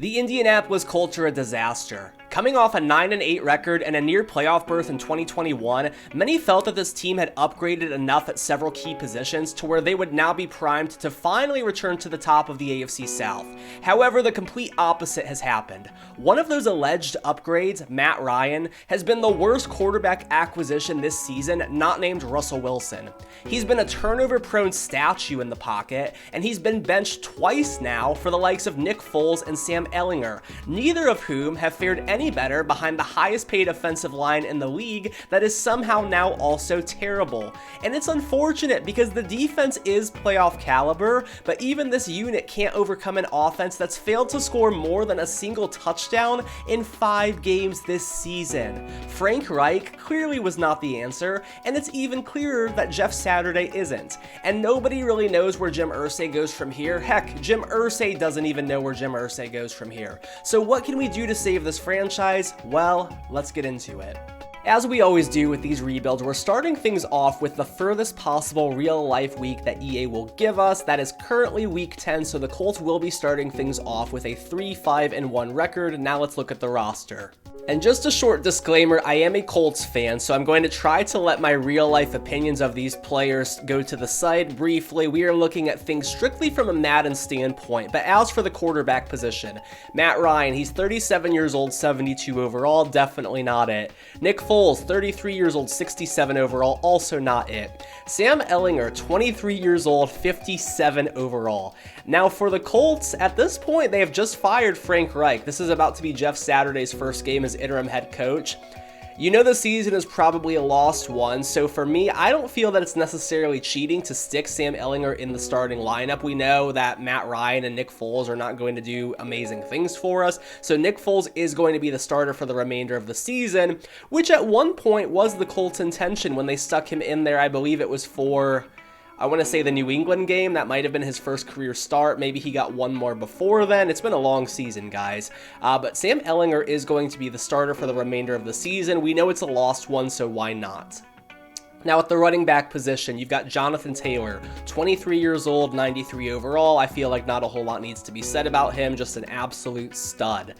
The Indianapolis Colts are a disaster. Coming off a 9-8 record and a near playoff berth in 2021, many felt that this team had upgraded enough at several key positions to where they would now be primed to finally return to the top of the AFC South. However, the complete opposite has happened. One of those alleged upgrades, Matt Ryan, has been the worst quarterback acquisition this season, not named Russell Wilson. He's been a turnover-prone statue in the pocket, and he's been benched twice now for the likes of Nick Foles and Sam Ehlinger, neither of whom have fared any better behind the highest paid offensive line in the league that is somehow now also terrible. And it's unfortunate because the defense is playoff caliber, but even this unit can't overcome an offense that's failed to score more than a single touchdown in 5 games this season. Frank Reich clearly was not the answer, and it's even clearer that Jeff Saturday isn't. And nobody really knows where Jim Irsay goes from here. Heck, Jim Irsay doesn't even know where Jim Irsay goes from here. So what can we do to save this franchise? Well, let's get into it. As we always do with these rebuilds, we're starting things off with the furthest possible real-life week that EA will give us. That is currently week 10, so the Colts will be starting things off with a 3-5-1 record. Now let's look at the roster. And just a short disclaimer, I am a Colts fan, so I'm going to try to let my real-life opinions of these players go to the side briefly. We are looking at things strictly from a Madden standpoint, but as for the quarterback position, Matt Ryan, he's 37 years old, 72 overall, definitely not it. Nick Foles, 33 years old, 67 overall, also not it. Sam Ehlinger, 23 years old, 57 overall. Now for the Colts, at this point, they have just fired Frank Reich. This is about to be Jeff Saturday's first game as interim head coach. You know the season is probably a lost one, so for me, I don't feel that it's necessarily cheating to stick Sam Ehlinger in the starting lineup. We know that Matt Ryan and Nick Foles are not going to do amazing things for us, so Nick Foles is going to be the starter for the remainder of the season, which at one point was the Colts' intention when they stuck him in there. I believe it was for, I want to say, the New England game. That might have been his first career start. Maybe he got one more before then. It's been a long season, guys. But Sam Ehlinger is going to be the starter for the remainder of the season. We know it's a lost one, so why not? Now at the running back position, you've got Jonathan Taylor, 23 years old, 93 overall. I feel like not a whole lot needs to be said about him, just an absolute stud.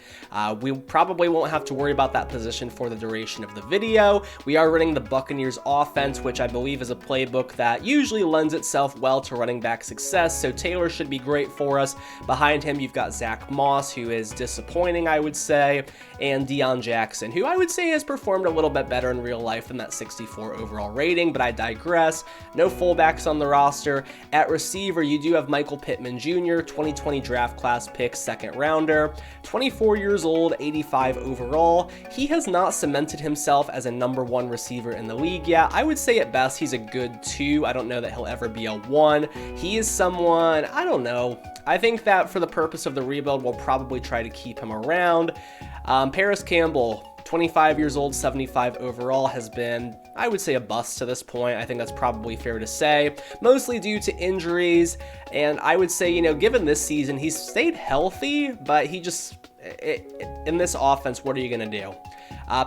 We probably won't have to worry about that position for the duration of the video. We are running the Buccaneers offense, which I believe is a playbook that usually lends itself well to running back success, so Taylor should be great for us. Behind him, you've got Zach Moss, who is disappointing, I would say, and Deion Jackson, who I would say has performed a little bit better in real life than that 64 overall rating. But I digress. No fullbacks on the roster. At receiver, you do have Michael Pittman Jr., 2020 draft class pick, second rounder, 24 years old, 85 overall. He has not cemented himself as a number 1 receiver in the league yet. I would say at best he's a good 2. I don't know that he'll ever be a 1. He is someone, I don't know. I think that for the purpose of the rebuild, we'll probably try to keep him around. Paris Campbell, 25 years old, 75 overall, has been, I would say, a bust to this point. I think that's probably fair to say, mostly due to injuries. And I would say, given this season, he's stayed healthy, but he just, in this offense, what are you going to do?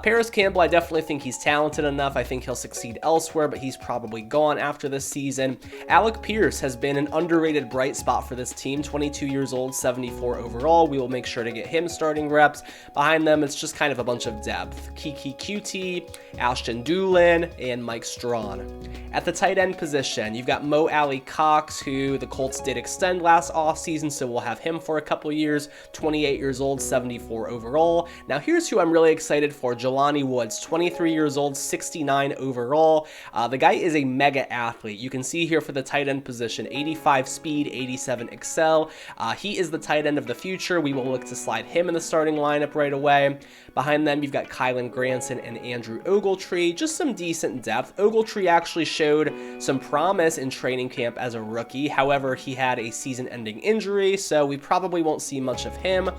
Paris Campbell, I definitely think he's talented enough. I think he'll succeed elsewhere, but he's probably gone after this season. Alec Pierce has been an underrated bright spot for this team, 22 years old, 74 overall. We will make sure to get him starting reps. Behind them, it's just kind of a bunch of depth. Kiki QT, Ashton Doolin, and Mike Strawn. At the tight end position, you've got Mo Alley Cox, who the Colts did extend last offseason, so we'll have him for a couple years, 28 years old, 74 overall. Now here's who I'm really excited for. Jelani Woods, 23 years old, 69 overall. The guy is a mega athlete. You can see here for the tight end position, 85 speed, 87 excel. He is the tight end of the future. We will look to slide him in the starting lineup right away. Behind them, you've got Kylan Granson and Andrew Ogletree. Just some decent depth. Ogletree actually showed some promise in training camp as a rookie. However, he had a season-ending injury, so we probably won't see much of him.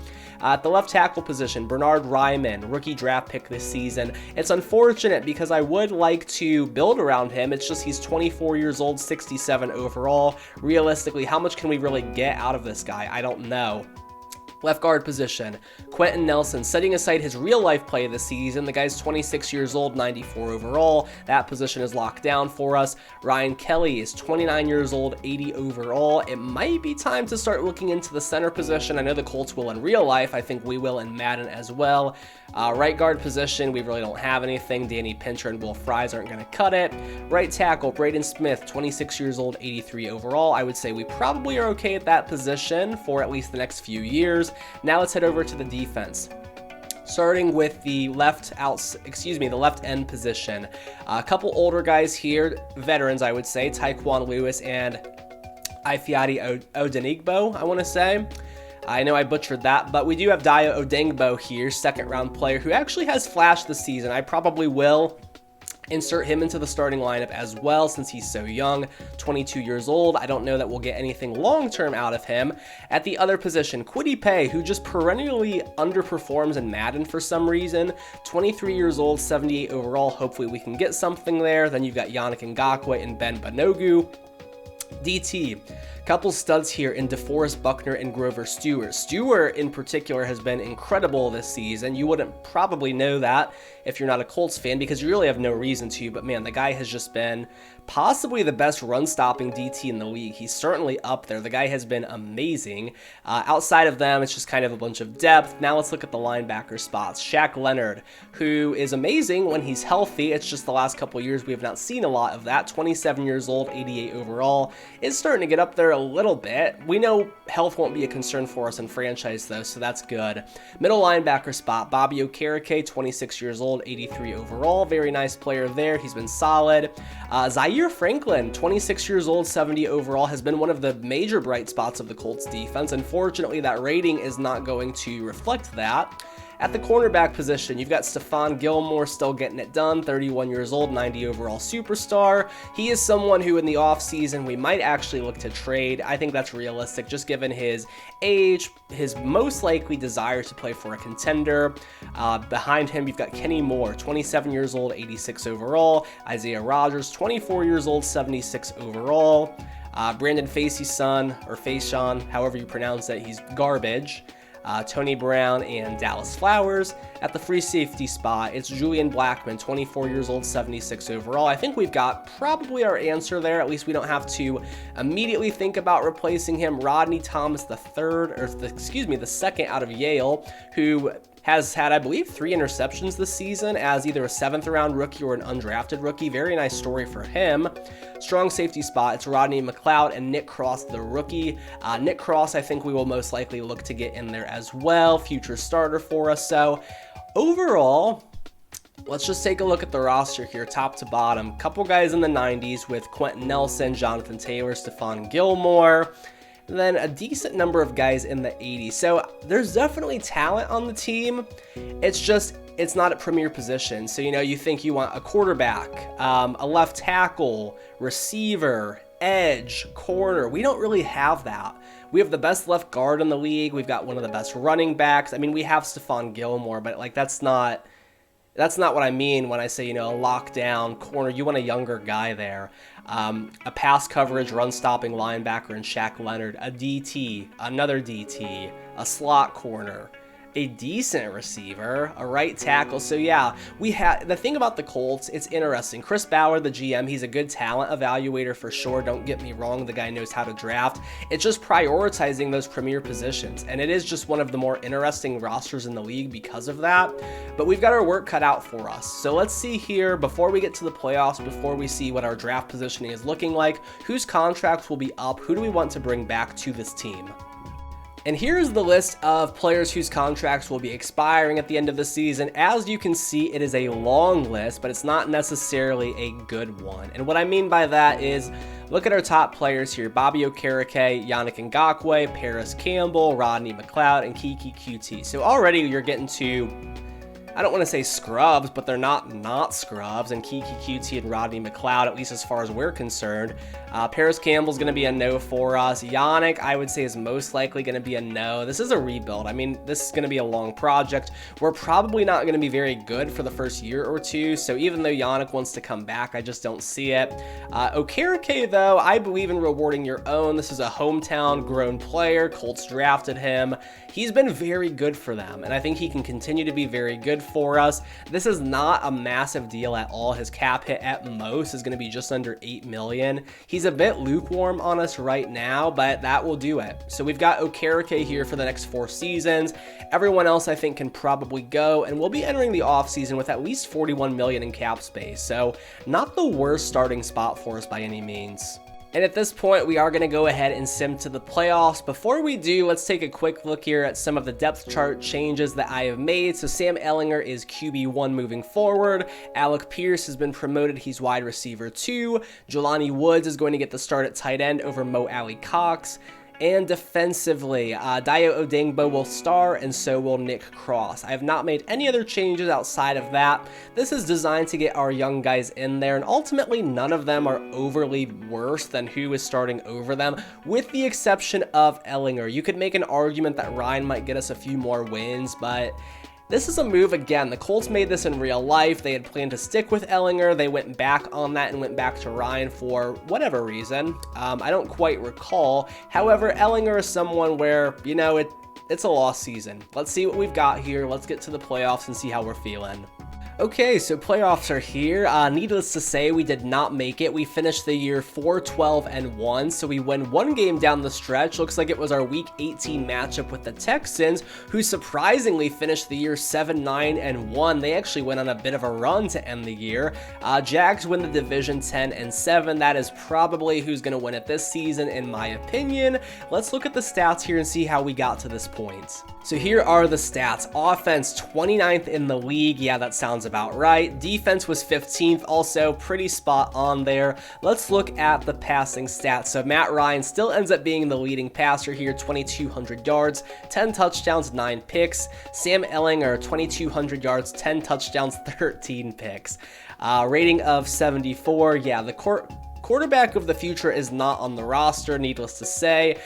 At the left tackle position, Bernard Ryman, rookie draft pick this season. It's unfortunate because I would like to build around him. It's just he's 24 years old, 67 overall. Realistically, how much can we really get out of this guy? I don't know. Left guard position, Quentin Nelson, setting aside his real-life play this season. The guy's 26 years old, 94 overall. That position is locked down for us. Ryan Kelly is 29 years old, 80 overall. It might be time to start looking into the center position. I know the Colts will in real life. I think we will in Madden as well. Right guard position, we really don't have anything. Danny Pinter and Will Fries aren't going to cut it. Right tackle, Braden Smith, 26 years old, 83 overall. I would say we probably are okay at that position for at least the next few years. Now let's head over to the defense. Starting with the left end position. A couple older guys here, veterans I would say, Tyquan Lewis and Ifeadi Odenigbo, I want to say. I know I butchered that, but we do have Dayo Odengbo here, second round player who actually has flashed this season. I probably will insert him into the starting lineup as well since he's so young, 22 years old. I don't know that we'll get anything long-term out of him. At the other position, Kwity Paye, who just perennially underperforms in Madden for some reason, 23 years old, 78 overall. Hopefully we can get something there. Then you've got Yannick Ngakoue and Ben Banogu. DT, couple studs here in DeForest Buckner and Grover Stewart. Stewart in particular has been incredible this season. You wouldn't probably know that if you're not a Colts fan because you really have no reason to, but man, the guy has just been possibly the best run-stopping DT in the league. He's certainly up there. The guy has been amazing. Outside of them, it's just kind of a bunch of depth. Now let's look at the linebacker spots. Shaq Leonard, who is amazing when he's healthy. It's just the last couple years we have not seen a lot of that. 27 years old, 88 overall. Is starting to get up there a little bit. We know health won't be a concern for us in franchise though, so that's good. Middle linebacker spot, Bobby Okereke, 26 years old, 83 overall. Very nice player there. He's been solid. Zaire Franklin, 26 years old, 70 overall, has been one of the major bright spots of the Colts defense. Unfortunately, that rating is not going to reflect that. At the cornerback position, you've got Stephon Gilmore still getting it done, 31 years old, 90 overall superstar. He is someone who in the offseason we might actually look to trade. I think that's realistic just given his age, his most likely desire to play for a contender. Behind him, you've got Kenny Moore, 27 years old, 86 overall. Isaiah Rodgers, 24 years old, 76 overall. Brandon Facey's son, or Faison, however you pronounce it, he's garbage. Tony Brown and Dallas Flowers. At the free safety spot, it's Julian Blackman, 24 years old, 76 overall. I think we've got probably our answer there. At least we don't have to immediately think about replacing him. Rodney Thomas, the second out of Yale, who has had, I believe, 3 interceptions this season as either a 7th round rookie or an undrafted rookie. Very nice story for him. Strong safety spot, it's Rodney McLeod and Nick Cross, the rookie. Nick Cross, I think we will most likely look to get in there as well. Future starter for us. So overall, let's just take a look at the roster here, top to bottom. Couple guys in the 90s with Quentin Nelson, Jonathan Taylor, Stephon Gilmore. Then a decent number of guys in the 80s. So there's definitely talent on the team. It's not at premier position. So, you think you want a quarterback, a left tackle, receiver, edge, corner. We don't really have that. We have the best left guard in the league. We've got one of the best running backs. I mean, we have Stephon Gilmore, but that's not what I mean when I say, a lockdown corner. You want a younger guy there. A pass coverage, run-stopping linebacker in Shaq Leonard, a DT, another DT, a slot corner, a decent receiver, a right tackle. So yeah, the thing about the Colts, it's interesting. Chris Bauer, the GM, he's a good talent evaluator for sure. Don't get me wrong, the guy knows how to draft. It's just prioritizing those premier positions, and it is just one of the more interesting rosters in the league because of that. But we've got our work cut out for us. So let's see here, before we get to the playoffs, before we see what our draft positioning is looking like, whose contracts will be up, who do we want to bring back to this team? And here's the list of players whose contracts will be expiring at the end of the season. As you can see, it is a long list, but it's not necessarily a good one. And what I mean by that is, look at our top players here. Bobby Okereke, Yannick Ngakoue, Paris Campbell, Rodney McLeod, and Kiki QT. So already you're getting to, I don't want to say scrubs, but they're not scrubs, and Kiki QT and Rodney McLeod, at least as far as we're concerned. Paris Campbell's going to be a no for us. Yannick, I would say, is most likely going to be a no. This is a rebuild. I mean, this is going to be a long project. We're probably not going to be very good for the first year or two, so even though Yannick wants to come back, I just don't see it. Okereke, though, I believe in rewarding your own. This is a hometown grown player. Colts drafted him. He's been very good for them, and I think he can continue to be very good for us. This is not a massive deal at all. His cap hit at most is going to be just under $8 million. He's a bit lukewarm on us right now, but that will do it. So we've got Okereke here for the next 4 seasons. Everyone else I think can probably go, and we'll be entering the offseason with at least $41 million in cap space. So not the worst starting spot for us by any means. And at this point, we are going to go ahead and sim to the playoffs. Before we do, let's take a quick look here at some of the depth chart changes that I have made. So Sam Ehlinger is QB1 moving forward. Alec Pierce has been promoted. He's wide receiver 2. Jelani Woods is going to get the start at tight end over Mo Alley Cox. And defensively, Dayo Odengbo will star, and so will Nick Cross. I have not made any other changes outside of that. This is designed to get our young guys in there, and ultimately none of them are overly worse than who is starting over them, with the exception of Ehlinger. You could make an argument that Ryan might get us a few more wins, but this is a move. Again, the Colts made this in real life. They had planned to stick with Ehlinger. They went back on that and went back to Ryan for whatever reason. I don't quite recall. However, Ehlinger is someone where, you know, it's a lost season. Let's see what we've got here. Let's get to the playoffs and see how we're feeling. Okay, so playoffs are here. Needless to say, we did not make it. We finished the year 4-12-1, so we win 1 game down the stretch. Looks like it was our Week 18 matchup with the Texans, who surprisingly finished the year 7-9-1. They actually went on a bit of a run to end the year. Jags win the division 10-7. That is probably who's going to win it this season, in my opinion. Let's look at the stats here and see how we got to this point. So here are the stats. Offense, 29th in the league. Yeah, that sounds about right. Defense was 15th, also pretty spot on there. Let's look at the passing stats. So Matt Ryan still ends up being the leading passer here, 2,200 yards, 10 touchdowns, 9 picks. Sam Ehlinger, 2,200 yards, 10 touchdowns, 13 picks. Rating of 74. Yeah, the quarterback of the future is not on the roster, needless to say.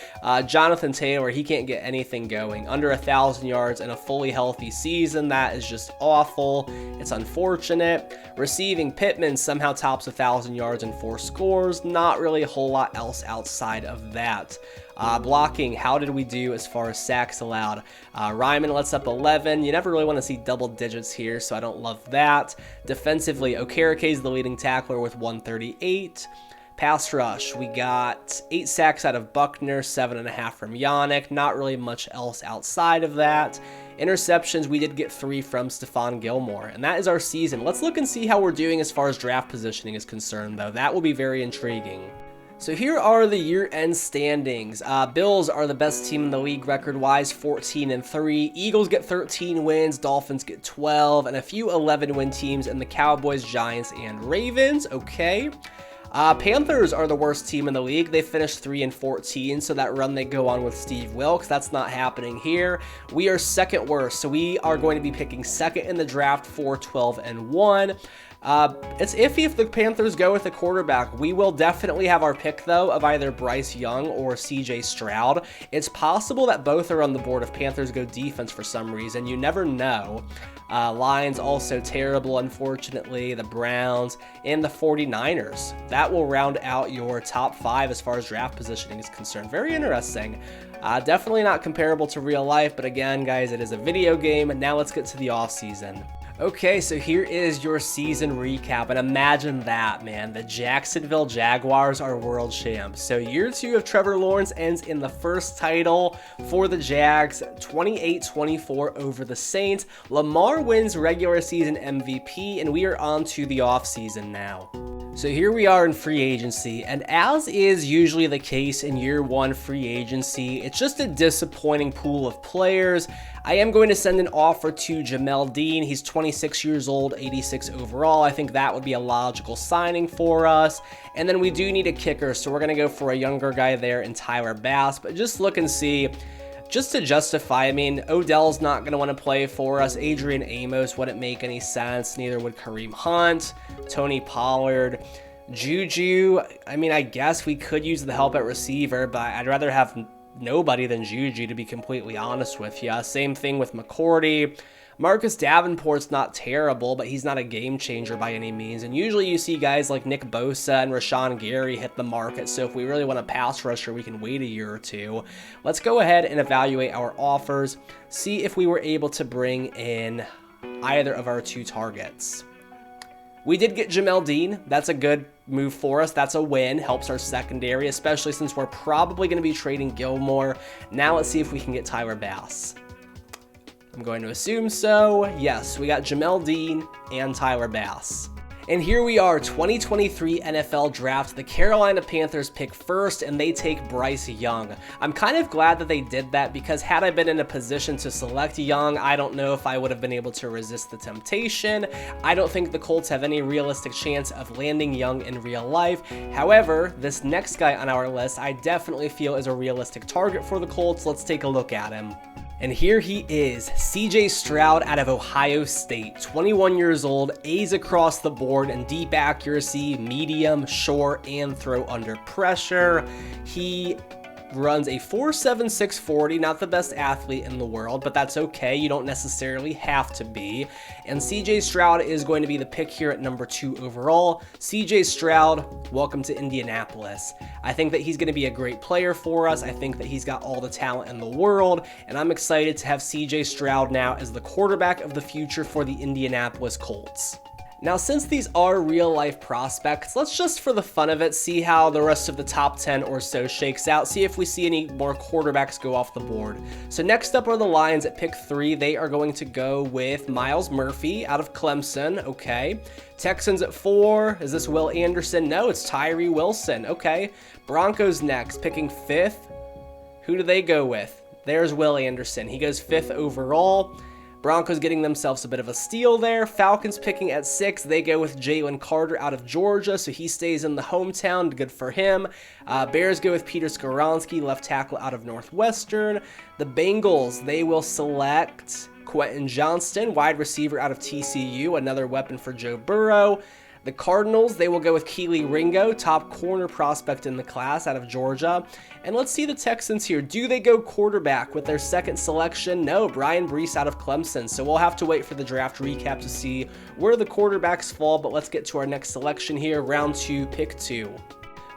Jonathan Taylor, he can't get anything going. Under 1,000 yards in a fully healthy season. That is just awful. It's unfortunate. Receiving, Pittman somehow tops 1,000 yards and 4 scores. Not really a whole lot else outside of that. Blocking, how did we do as far as sacks allowed? Ryman lets up 11. You never really want to see double digits here, so I don't love that. Defensively, Okereke is the leading tackler with 138. Pass rush, we got 8 sacks out of Buckner, 7.5 from Yannick. Not really much else outside of that. Interceptions, we did get 3 from Stephon Gilmore, and that is our season. Let's look and see how we're doing as far as draft positioning is concerned, though. That will be very intriguing. So here are the year-end standings. Bills are the best team in the league record-wise, 14-3. Eagles get 13 wins, Dolphins get 12, and a few 11-win teams in the Cowboys, Giants, and Ravens. Okay. Panthers are the worst team in the league. They finished 3-14, so that run they go on with Steve Wilkes, that's not happening here. We are second worst, so we are going to be picking second in the draft, 4-12-1. It's iffy if the Panthers go with a quarterback. We will definitely have our pick, though, of either Bryce Young or CJ Stroud. It's possible that both are on the board if Panthers go defense for some reason. You never know. Lions also terrible, unfortunately. The Browns and the 49ers. That will round out your top 5 as far as draft positioning is concerned. Very interesting. Definitely not comparable to real life, but again, guys, it is a video game. Now let's get to the offseason. Okay, so here is your season recap, and imagine that, man. The Jacksonville Jaguars are world champs. So year 2 of Trevor Lawrence ends in the first title for the Jags, 28-24 over the Saints. Lamar wins regular season MVP, and we are on to the offseason now. So here we are in free agency, and as is usually the case in year 1 free agency, it's just a disappointing pool of players. I am going to send an offer to Jamel Dean. He's 26 years old, 86 overall. I think that would be a logical signing for us. And then we do need a kicker, so we're going to go for a younger guy there in Tyler Bass. But just look and see. just to justify, I mean, Odell's not going to want to play for us. Adrian Amos wouldn't make any sense. Neither would Kareem Hunt, Tony Pollard. Juju, I mean, I guess we could use the help at receiver, but I'd rather have nobody than Juju, to be completely honest with you. Same thing with McCourty. Marcus Davenport's not terrible, but he's not a game changer by any means. And usually you see guys like Nick Bosa and Rashawn Gary hit the market. So if we really want a pass rusher, we can wait a year or two. Let's go ahead and evaluate our offers. See if we were able to bring in either of our two targets. We did get Jamel Dean. That's a good move for us. That's a win. Helps our secondary, especially since we're probably going to be trading Gilmore. Now let's see if we can get Tyler Bass. I'm going to assume so. Yes, we got Jamel Dean and Tyler Bass. And here we are, 2023 NFL Draft. The Carolina Panthers pick first, and they take Bryce Young. I'm kind of glad that they did that, because had I been in a position to select Young, I don't know if I would have been able to resist the temptation. I don't think the Colts have any realistic chance of landing Young in real life. However, this next guy on our list, I definitely feel is a realistic target for the Colts. Let's take a look at him. And here he is, CJ Stroud out of Ohio State, 21 years old, A's across the board and deep accuracy, medium, short, and throw under pressure. He runs a 4.76 40, not the best athlete in the world, but that's okay. You don't necessarily have to be. And CJ Stroud is going to be the pick here at number 2 overall. CJ Stroud, welcome to Indianapolis. I think that he's going to be a great player for us. I think that he's got all the talent in the world, and I'm excited to have CJ Stroud now as the quarterback of the future for the Indianapolis Colts. Now, since these are real-life prospects, let's just, for the fun of it, see how the rest of the top 10 or so shakes out, see if we see any more quarterbacks go off the board. So next up are the Lions at pick 3. They are going to go with Myles Murphy out of Clemson. Okay. Texans at 4. Is this Will Anderson? No, it's Tyree Wilson. Okay. Broncos next, picking 5th. Who do they go with? There's Will Anderson. He goes 5th overall. Broncos getting themselves a bit of a steal there. Falcons picking at 6. They go with Jalen Carter out of Georgia, so he stays in the hometown. Good for him. Bears go with Peter Skoronski, left tackle out of Northwestern. The Bengals, they will select Quentin Johnston, wide receiver out of TCU, another weapon for Joe Burrow. The Cardinals, they will go with Keely Ringo, top corner prospect in the class out of Georgia. And let's see the Texans here. Do they go quarterback with their second selection? No, Brian Brees out of Clemson. So we'll have to wait for the draft recap to see where the quarterbacks fall. But let's get to our next selection here, round 2, pick 2.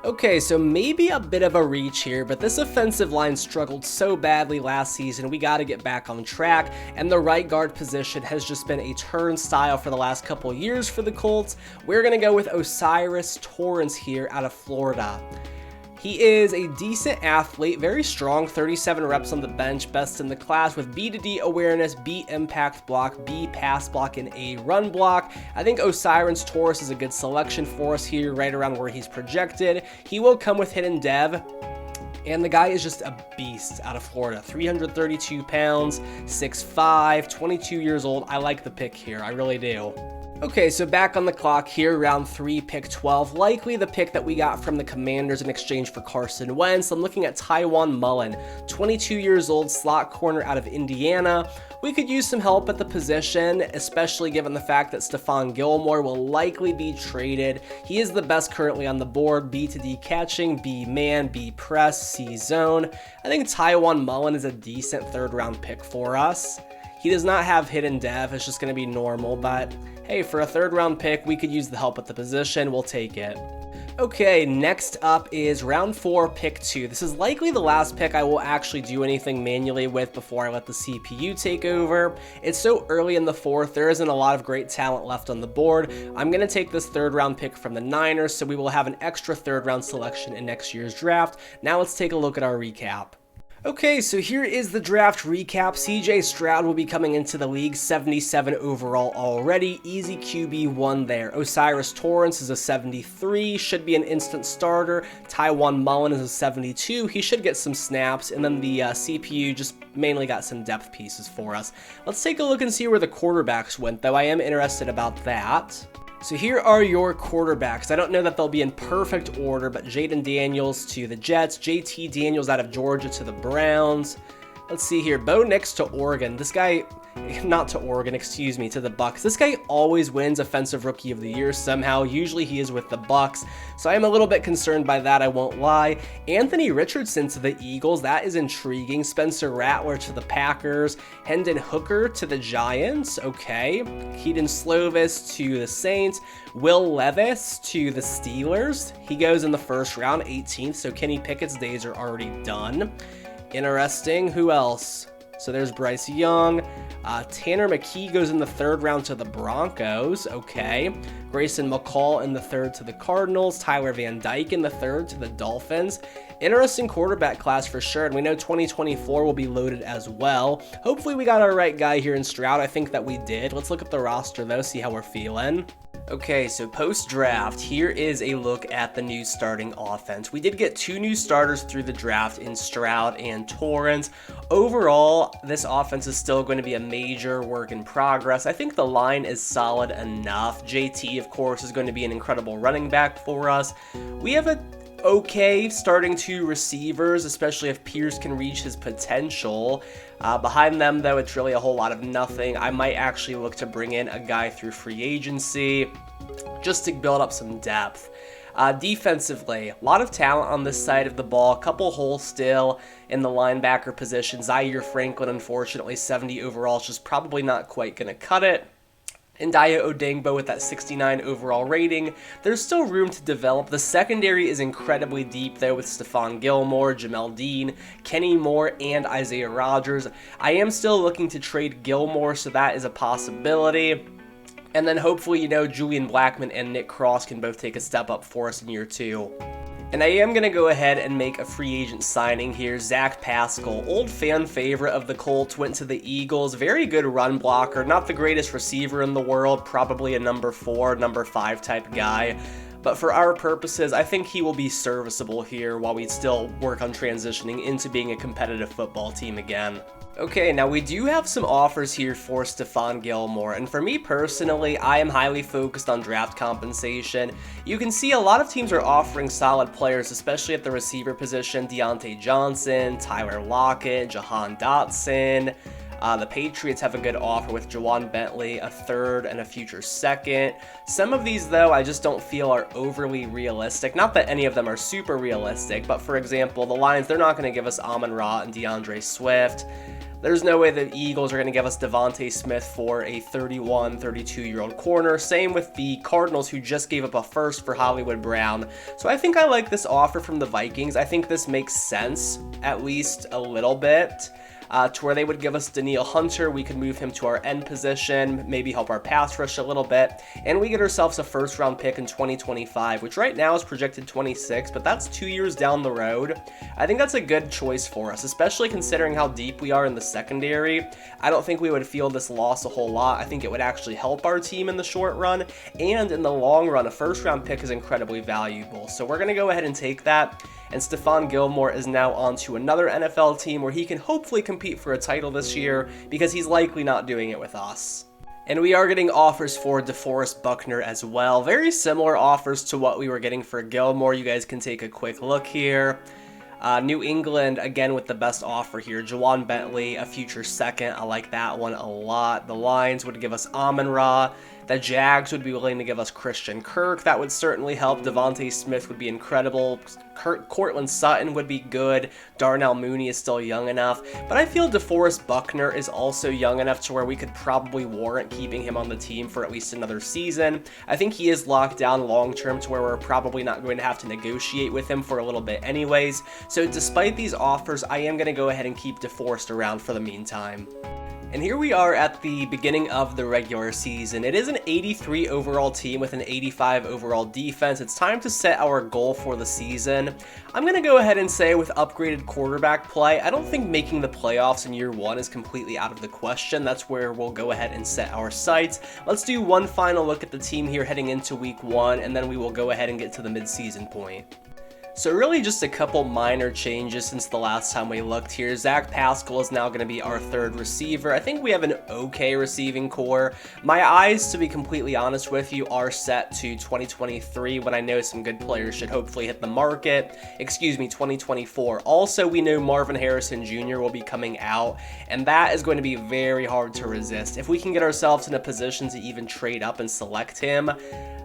Okay, so maybe a bit of a reach here, but this offensive line struggled so badly last season. We got to get back on track, and the right guard position has just been a turnstile for the last couple years for the Colts. We're going to go with O'Cyrus Torrence here out of Florida. He is a decent athlete, very strong, 37 reps on the bench, best in the class with B to D awareness, B impact block, B pass block, and A run block. I think O'Cyrus Torrence is a good selection for us here, right around where he's projected. He will come with hidden dev. And the guy is just a beast out of Florida. 332 pounds, 6'5", 22 years old. I like the pick here. I really do. Okay, so back on the clock here, round 3, pick 12. Likely the pick that we got from the Commanders in exchange for Carson Wentz. I'm looking at Tywan Mullen, 22 years old, slot corner out of Indiana. We could use some help at the position, especially given the fact that Stephon Gilmore will likely be traded. He is the best currently on the board. B to D catching, B man, B press, C zone. I think Tywan Mullen is a decent 3rd round pick for us. He does not have hidden dev, it's just going to be normal, but hey, for a 3rd round pick, we could use the help at the position. We'll take it. Okay, next up is round 4, pick 2. This is likely the last pick I will actually do anything manually with before I let the CPU take over. It's so early in the 4th, there isn't a lot of great talent left on the board. I'm going to take this 3rd round pick from the Niners, so we will have an extra 3rd round selection in next year's draft. Now let's take a look at our recap. Okay, so here is the draft recap. CJ Stroud will be coming into the league, 77 overall already. Easy QB1 there. O'Cyrus Torrence is a 73, should be an instant starter. Tywan Mullen is a 72. He should get some snaps, and then the CPU just mainly got some depth pieces for us. Let's take a look and see where the quarterbacks went, though I am interested about that. So here are your quarterbacks. I don't know that they'll be in perfect order, but Jaden Daniels to the Jets, JT Daniels out of Georgia to the Browns, Let's see here. Bo Nix to Oregon. This guy, not to Oregon, excuse me, to the Bucks. This guy always wins Offensive Rookie of the Year somehow. Usually he is with the Bucks, so I am a little bit concerned by that, I won't lie. Anthony Richardson to the Eagles. That is intriguing. Spencer Rattler to the Packers. Hendon Hooker to the Giants. Okay. Keaton Slovis to the Saints. Will Levis to the Steelers. He goes in the first round, 18th, so Kenny Pickett's days are already done. Interesting. Who else? So there's Bryce Young. Tanner McKee goes in the third round to the Broncos. Okay. Grayson McCall in the third to the Cardinals. Tyler Van Dyke in the third to the Dolphins. Interesting quarterback class for sure, and we know 2024 will be loaded as well. Hopefully we got our right guy here in Stroud. I think that we did. Let's look at the roster though, see how we're feeling. Okay, so post-draft, here is a look at the new starting offense. We did get 2 new starters through the draft in Stroud and Torrance. Overall, this offense is still going to be a major work in progress. I think the line is solid enough. JT, of course, is going to be an incredible running back for us. We have a okay starting 2 receivers, especially if Pierce can reach his potential. Behind them, though, it's really a whole lot of nothing. I might actually look to bring in a guy through free agency just to build up some depth. Defensively, a lot of talent on this side of the ball. A couple holes still in the linebacker position. Zaire Franklin, unfortunately, 70 overall, is just probably not quite going to cut it. And Daya Odengbo with that 69 overall rating. There's still room to develop. The secondary is incredibly deep though with Stephon Gilmore, Jamel Dean, Kenny Moore, and Isaiah Rodgers. I am still looking to trade Gilmore, so that is a possibility. And then hopefully, Julian Blackmon and Nick Cross can both take a step up for us in year 2. And I am going to go ahead and make a free agent signing here. Zach Pascal, old fan favorite of the Colts, went to the Eagles. Very good run blocker. Not the greatest receiver in the world. Probably a number 4, number 5 type guy. But for our purposes, I think he will be serviceable here while we still work on transitioning into being a competitive football team again. Okay, now we do have some offers here for Stephon Gilmore, and for me personally, I am highly focused on draft compensation. You can see a lot of teams are offering solid players, especially at the receiver position. Deontay Johnson, Tyler Lockett, Jahan Dotson. The Patriots have a good offer with Jawan Bentley, a 3rd and a future 2nd. Some of these, though, I just don't feel are overly realistic. Not that any of them are super realistic, but for example, the Lions, they're not going to give us Amon-Ra and DeAndre Swift. There's no way the Eagles are going to give us Devontae Smith for a 31, 32-year-old corner. Same with the Cardinals, who just gave up a 1st for Hollywood Brown. So I think I like this offer from the Vikings. I think this makes sense, at least a little bit. To where they would give us Danielle Hunter. We could move him to our end position, maybe help our pass rush a little bit, and we get ourselves a 1st round pick in 2025, which right now is projected 26, but that's 2 years down the road. I think that's a good choice for us, especially considering how deep we are in the secondary. I don't think we would feel this loss a whole lot. I think it would actually help our team in the short run, and in the long run, a 1st round pick is incredibly valuable. So we're going to go ahead and take that. And Stephon Gilmore is now on to another NFL team where he can hopefully compete for a title this year, because he's likely not doing it with us. And we are getting offers for DeForest Buckner as well. Very similar offers to what we were getting for Gilmore. You guys can take a quick look here. New England, again, with the best offer here. Jawan Bentley, a future 2nd. I like that one a lot. The Lions would give us Amon-Ra. The Jags would be willing to give us Christian Kirk. That would certainly help. Devontae Smith would be incredible. Cortland Sutton would be good. Darnell Mooney is still young enough. But I feel DeForest Buckner is also young enough to where we could probably warrant keeping him on the team for at least another season. I think he is locked down long term to where we're probably not going to have to negotiate with him for a little bit anyways. So despite these offers, I am going to go ahead and keep DeForest around for the meantime. And here we are at the beginning of the regular season. It is an 83 overall team with an 85 overall defense. It's time to set our goal for the season. I'm going to go ahead and say with upgraded quarterback play, I don't think making the playoffs in year 1 is completely out of the question. That's where we'll go ahead and set our sights. Let's do one final look at the team here heading into week 1, and then we will go ahead and get to the midseason point. So really just a couple minor changes since the last time we looked here. Zach Pascal is now going to be our third receiver. I think we have an okay receiving core. My eyes, to be completely honest with you, are set to 2023 when I know some good players should hopefully hit the market. 2024. Also, we know Marvin Harrison Jr. will be coming out, and that is going to be very hard to resist. If we can get ourselves in a position to even trade up and select him,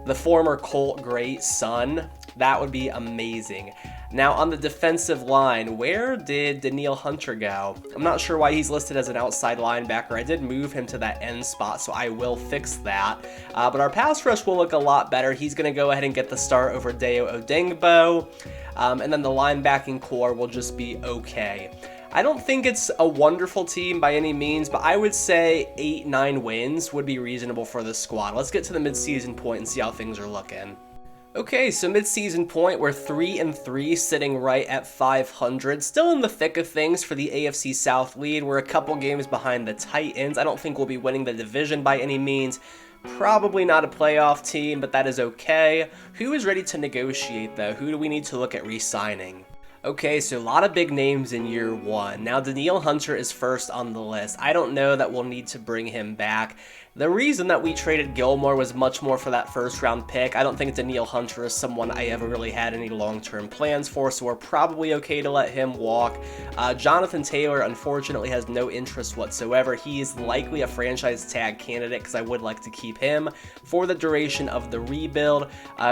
the former Colt great son, that would be amazing. Now on the defensive line, where did Danielle Hunter go? I'm not sure why he's listed as an outside linebacker. I did move him to that end spot, so I will fix that. But our pass rush will look a lot better. He's going to go ahead and get the start over Deo Odengbo. And then the linebacking core will just be okay. I don't think it's a wonderful team by any means, but I would say 8-9 wins would be reasonable for this squad. Let's get to the midseason point and see how things are looking. Okay, so mid-season point, we're 3-3, sitting right at 500. Still in the thick of things for the AFC South lead. We're a couple games behind the Titans. I don't think we'll be winning the division by any means. Probably not a playoff team, but that is okay. Who is ready to negotiate, though? Who do we need to look at re-signing? Okay, so a lot of big names in year one. Now, Danielle Hunter is first on the list. I don't know that we'll need to bring him back. The reason that we traded Gilmore was much more for that first-round pick. I don't think Danielle Hunter is someone I ever really had any long-term plans for, so we're probably okay to let him walk. Jonathan Taylor, unfortunately, has no interest whatsoever. He is likely a franchise tag candidate because I would like to keep him for the duration of the rebuild.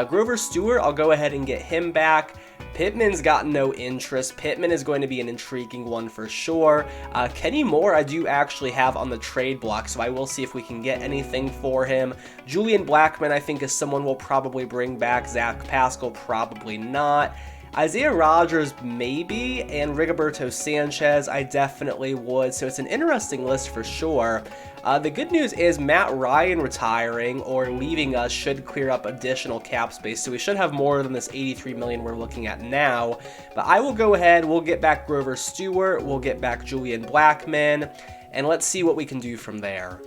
Grover Stewart, I'll go ahead and get him back. Pittman's got no interest. Pittman is going to be an intriguing one for sure. Kenny Moore I do actually have on the trade block, so I will see if we can get anything for him. Julian Blackmon I think is someone we'll probably bring back. Zach Pascal probably not. Isaiah Rodgers maybe, and Rigoberto Sanchez I definitely would, so it's an interesting list for sure. The good news is Matt Ryan retiring or leaving us should clear up additional cap space, so we should have more than this $83 million we're looking at now. But I will go ahead, we'll get back Grover Stewart, we'll get back Julian Blackmon, and let's see what we can do from there.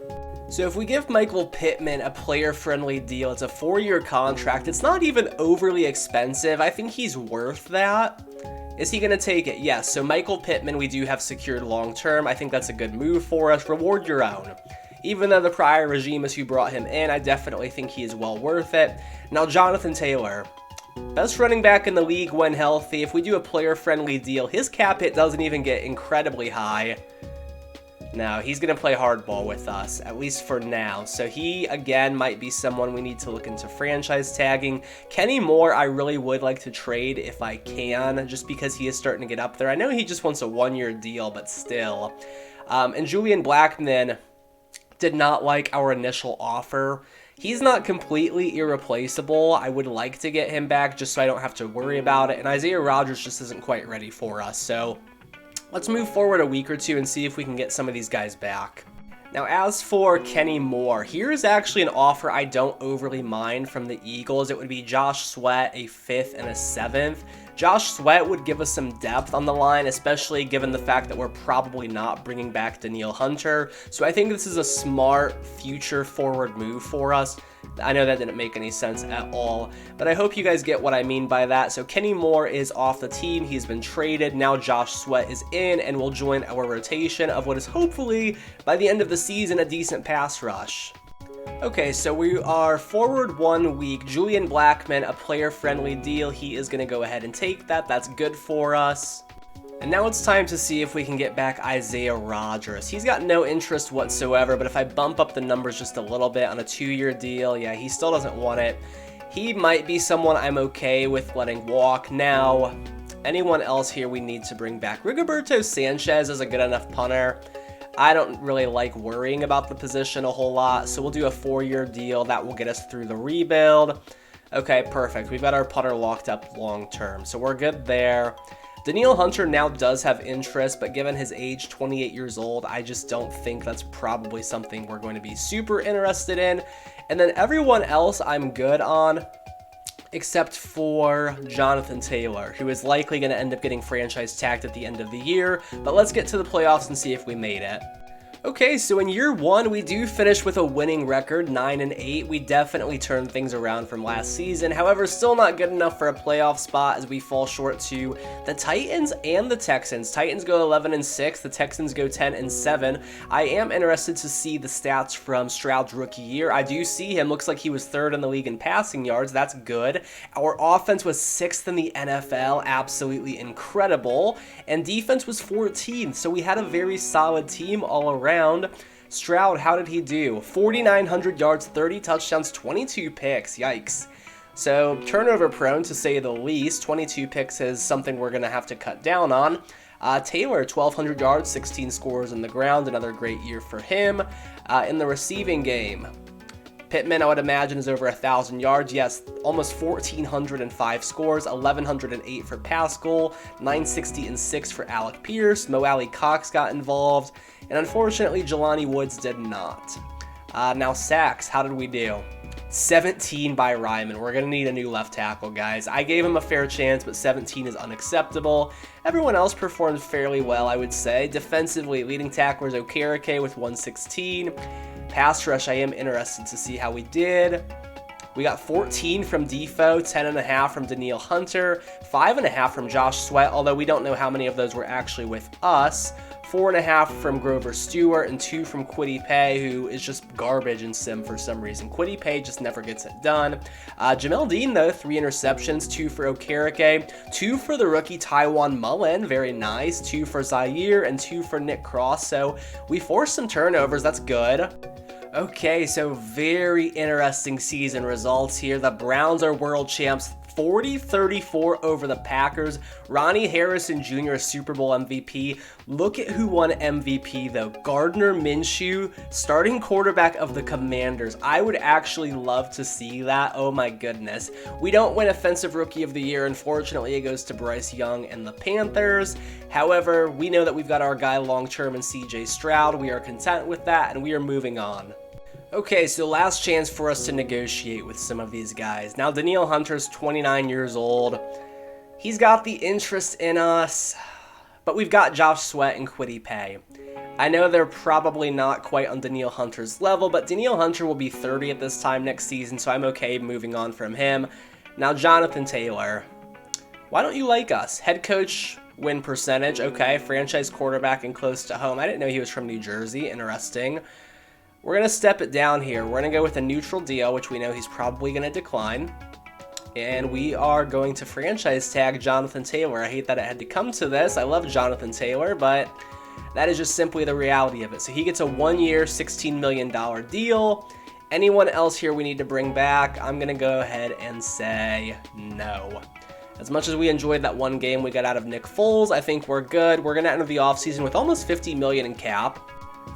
So if we give Michael Pittman a player-friendly deal, it's a 4-year contract, it's not even overly expensive. I think he's worth that. Is he going to take it? Yes. So Michael Pittman we do have secured long-term. I think that's a good move for us. Reward your own. Even though the prior regime is who brought him in, I definitely think he is well worth it. Now Jonathan Taylor, best running back in the league when healthy. If we do a player-friendly deal, his cap hit doesn't even get incredibly high. No, he's going to play hardball with us, at least for now. So he, again, might be someone we need to look into franchise tagging. Kenny Moore, I really would like to trade if I can, just because he is starting to get up there. I know he just wants a 1-year deal, but still. And Julian Blackmon did not like our initial offer. He's not completely irreplaceable. I would like to get him back just so I don't have to worry about it. And Isaiah Rodgers just isn't quite ready for us, so let's move forward a week or two and see if we can get some of these guys back. Now, as for Kenny Moore, here's actually an offer I don't overly mind from the Eagles. It would be Josh Sweat, a 5th and a 7th. Josh Sweat would give us some depth on the line, especially given the fact that we're probably not bringing back Danielle Hunter. So I think this is a smart future forward move for us. I know that didn't make any sense at all, but I hope you guys get what I mean by that. So Kenny Moore is off the team. He's been traded. Now Josh Sweat is in and will join our rotation of what is hopefully, by the end of the season, a decent pass rush. Okay, so we are forward 1 week. Julian Blackmon, a player-friendly deal. He is going to go ahead and take that. That's good for us. And now it's time to see if we can get back Isaiah Rodgers. He's got no interest whatsoever, but if I bump up the numbers just a little bit on a 2-year deal, yeah, he still doesn't want it. He might be someone I'm okay with letting walk. Now, anyone else here we need to bring back? Rigoberto Sanchez is a good enough punter. I don't really like worrying about the position a whole lot, so we'll do a 4-year deal. That will get us through the rebuild. Okay, perfect. We've got our punter locked up long term, so we're good there. Danielle Hunter now does have interest, but given his age, 28 years old, I just don't think that's probably something we're going to be super interested in. And then everyone else I'm good on, except for Jonathan Taylor, who is likely going to end up getting franchise tagged at the end of the year. But let's get to the playoffs and see if we made it. Okay, so in year one, we do finish with a winning record, 9-8. We definitely turned things around from last season. However, still not good enough for a playoff spot as we fall short to the Titans and the Texans. Titans go 11-6, the Texans go 10-7. I am interested to see the stats from Stroud's rookie year. I do see him, looks like he was third in the league in passing yards. That's good. Our offense was sixth in the NFL, absolutely incredible. And defense was 14th, so we had a very solid team all around. Stroud, how did he do? 4,900 yards, 30 touchdowns, 22 picks. Yikes. So turnover prone to say the least. 22 picks is something we're going to have to cut down on. Taylor, 1,200 yards, 16 scores in the ground. Another great year for him. In the receiving game, Pittman, I would imagine, is over 1,000 yards. Yes, almost 1,405 scores, 1,108 for Pascal, 960 for Alec Pierce. Mo Alley Cox got involved, and unfortunately, Jelani Woods did not. Now sacks, how did we do? 17 by Ryman. We're going to need a new left tackle, guys. I gave him a fair chance, but 17 is unacceptable. Everyone else performed fairly well, I would say. Defensively, leading tackler is Okereke with 116. Pass rush, I am interested to see how we did. We got 14 from Defoe, 10.5 from Danielle Hunter, 5.5 from Josh Sweat, although we don't know how many of those were actually with us. 4.5 from Grover Stewart, and 2 from Kwity Paye, who is just garbage in sim for some reason. Kwity Paye just never gets it done. Jamel Dean, though, 3 interceptions, 2 for Okereke, 2 for the rookie Tywan Mullen, very nice, 2 for Zaire, and 2 for Nick Cross, so we forced some turnovers, that's good. Okay, so very interesting season results here. The Browns are world champs, 40-34 over the Packers. Ronnie Harrison Jr., Super Bowl MVP. Look at who won MVP, though. Gardner Minshew, starting quarterback of the Commanders. I would actually love to see that. Oh my goodness. We don't win Offensive Rookie of the Year. Unfortunately, it goes to Bryce Young and the Panthers. However, we know that we've got our guy long-term in CJ Stroud. We are content with that, and we are moving on. Okay, so last chance for us to negotiate with some of these guys. Now, Danielle Hunter's 29 years old. He's got the interest in us, but we've got Josh Sweat and Kwity Paye. I know they're probably not quite on Danielle Hunter's level, but Danielle Hunter will be 30 at this time next season, so I'm okay moving on from him. Now, Jonathan Taylor. Why don't you like us? Head coach win percentage, okay. Franchise quarterback and close to home. I didn't know he was from New Jersey. Interesting. We're going to step it down here. We're going to go with a neutral deal, which we know he's probably going to decline. And we are going to franchise tag Jonathan Taylor. I hate that it had to come to this. I love Jonathan Taylor, but that is just simply the reality of it. So he gets a 1-year, $16 million deal. Anyone else here we need to bring back? I'm going to go ahead and say no. As much as we enjoyed that one game we got out of Nick Foles, I think we're good. We're going to enter the offseason with almost $50 million in cap.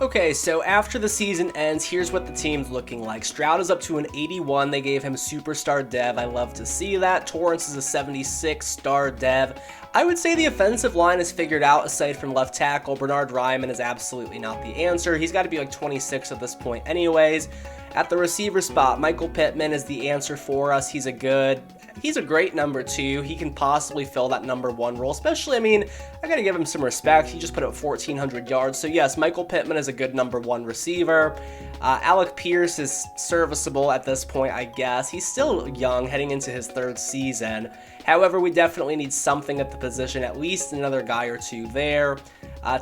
Okay, so after the season ends, here's what the team's looking like. Stroud is up to an 81. They gave him superstar dev. I love to see that. Torrance is a 76 star dev. I would say the offensive line is figured out aside from left tackle. Bernard Ryman is absolutely not the answer. He's got to be like 26 at this point anyways. At the receiver spot, Michael Pittman is the answer for us. He's a great number 2. He can possibly fill that number 1 role, especially, I got to give him some respect. He just put up 1,400 yards. So yes, Michael Pittman is a good number 1 receiver. Alec Pierce is serviceable at this point, I guess. He's still young, heading into his 3rd season. However, we definitely need something at the position, at least another guy or 2 there.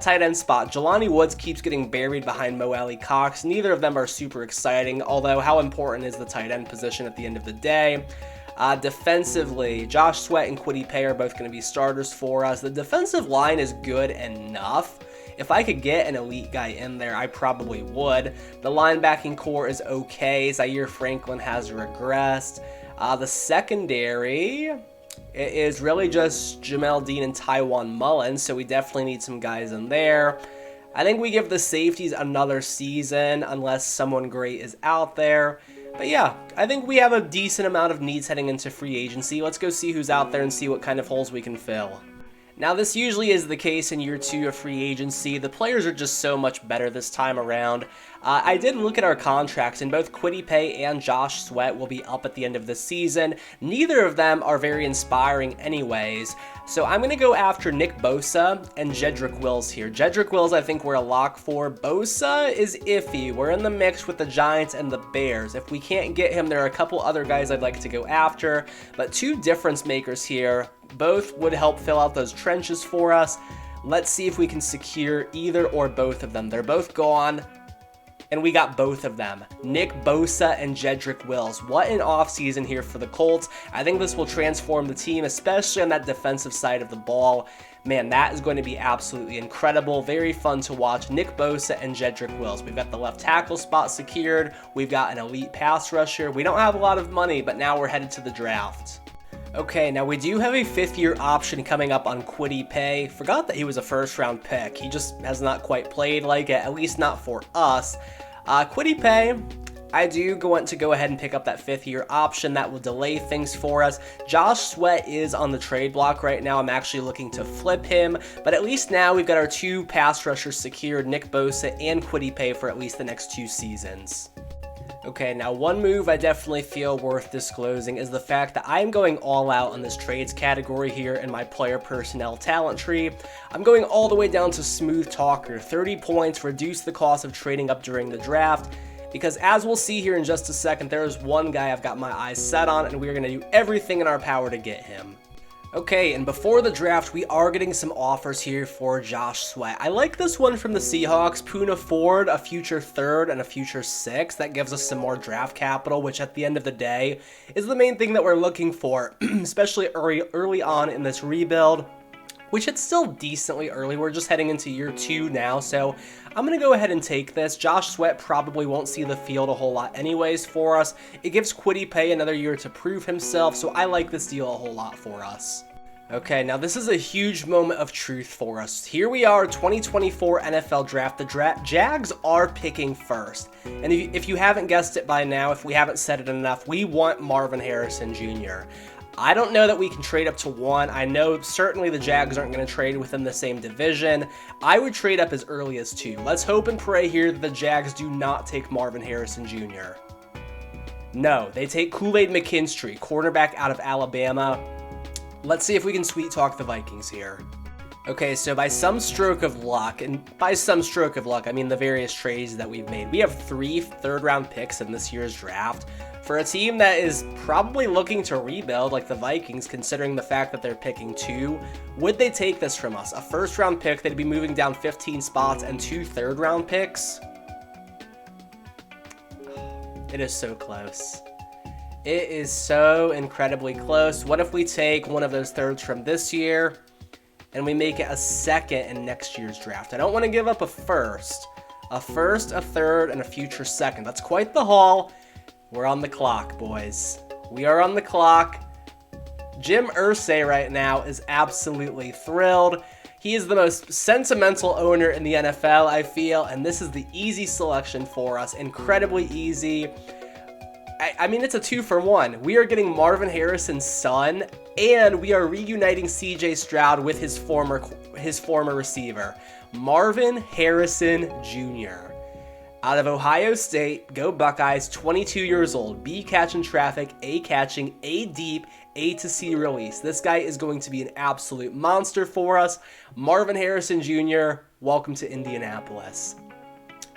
Tight end spot, Jelani Woods keeps getting buried behind Mo Alley Cox. Neither of them are super exciting, although how important is the tight end position at the end of the day? Defensively, Josh Sweat and Kwity Paye are both going to be starters for us. The defensive line is good enough. If I could get an elite guy in there, I probably would. The linebacking core is okay. Zaire Franklin has regressed. The secondary, it is really just Jamel Dean and Tywan Mullen, so we definitely need some guys in there. I think we give the safeties another season unless someone great is out there. But yeah, I think we have a decent amount of needs heading into free agency. Let's go see who's out there and see what kind of holes we can fill. Now, this usually is the case in year 2 of free agency. The players are just so much better this time around. I did look at our contracts, and both Kwity Paye and Josh Sweat will be up at the end of the season. Neither of them are very inspiring anyways. So I'm going to go after Nick Bosa and Jedrick Wills here. Jedrick Wills I think we're a lock for. Bosa is iffy. We're in the mix with the Giants and the Bears. If we can't get him, there are a couple other guys I'd like to go after. But two difference makers here. Both would help fill out those trenches for us. Let's see if we can secure either or both of them. They're both gone, and we got both of them. Nick Bosa and Jedrick Wills. What an offseason here for the Colts. I think this will transform the team, especially on that defensive side of the ball. Man, that is going to be absolutely incredible. Very fun to watch. Nick Bosa and Jedrick Wills. We've got the left tackle spot secured. We've got an elite pass rusher. We don't have a lot of money, but now we're headed to the draft. Okay, now we do have a 5th-year option coming up on Kwity Paye. Forgot that he was a first-round pick. He just has not quite played like it, at least not for us. Kwity Paye, I do want to go ahead and pick up that 5th-year option. That will delay things for us. Josh Sweat is on the trade block right now. I'm actually looking to flip him, but at least now we've got our 2 pass rushers secured, Nick Bosa and Kwity Paye, for at least the next 2 seasons. Okay, now one move I definitely feel worth disclosing is the fact that I'm going all out on this trades category here in my player personnel talent tree. I'm going all the way down to smooth talker, 30 points, reduce the cost of trading up during the draft, because as we'll see here in just a second, there is one guy I've got my eyes set on, and we're going to do everything in our power to get him. Okay, and before the draft, we are getting some offers here for Josh Sweat. I like this one from the Seahawks. Poona Ford, a future 3rd and a future 6th. That gives us some more draft capital, which at the end of the day is the main thing that we're looking for, especially early on in this rebuild, which it's still decently early. We're just heading into year 2 now, so I'm going to go ahead and take this. Josh Sweat probably won't see the field a whole lot anyways for us. It gives Kwity Paye another year to prove himself, so I like this deal a whole lot for us. Okay, now this is a huge moment of truth for us. Here we are, 2024 NFL Draft. The Jags are picking first. And if you haven't guessed it by now, if we haven't said it enough, we want Marvin Harrison Jr. I don't know that we can trade up to 1. I know certainly the Jags aren't going to trade within the same division. I would trade up as early as 2. Let's hope and pray here that the Jags do not take Marvin Harrison Jr. No, they take Kool-Aid McKinstry, cornerback out of Alabama. Let's see if we can sweet talk the Vikings here. Okay, so by some stroke of luck, and by some stroke of luck, I mean the various trades that we've made, we have 3 third-round picks in this year's draft. For a team that is probably looking to rebuild, like the Vikings, considering the fact that they're picking 2, would they take this from us? A first-round pick, they'd be moving down 15 spots, and 2 third-round picks? It is so close. It is so incredibly close. What if we take one of those thirds from this year and we make it a 2nd in next year's draft? I don't want to give up a first, a 3rd, and a future 2nd. That's quite the haul. We're on the clock, boys. We are on the clock. Jim Irsay right now is absolutely thrilled. He is the most sentimental owner in the NFL, I feel, and this is the easy selection for us. Incredibly easy. I mean, it's a 2-for-1. We are getting Marvin Harrison's son, and we are reuniting CJ Stroud with his former receiver, Marvin Harrison Jr. Out of Ohio State, go Buckeyes, 22 years old, B catching traffic, A catching, A deep, A to C release. This guy is going to be an absolute monster for us. Marvin Harrison Jr., welcome to Indianapolis.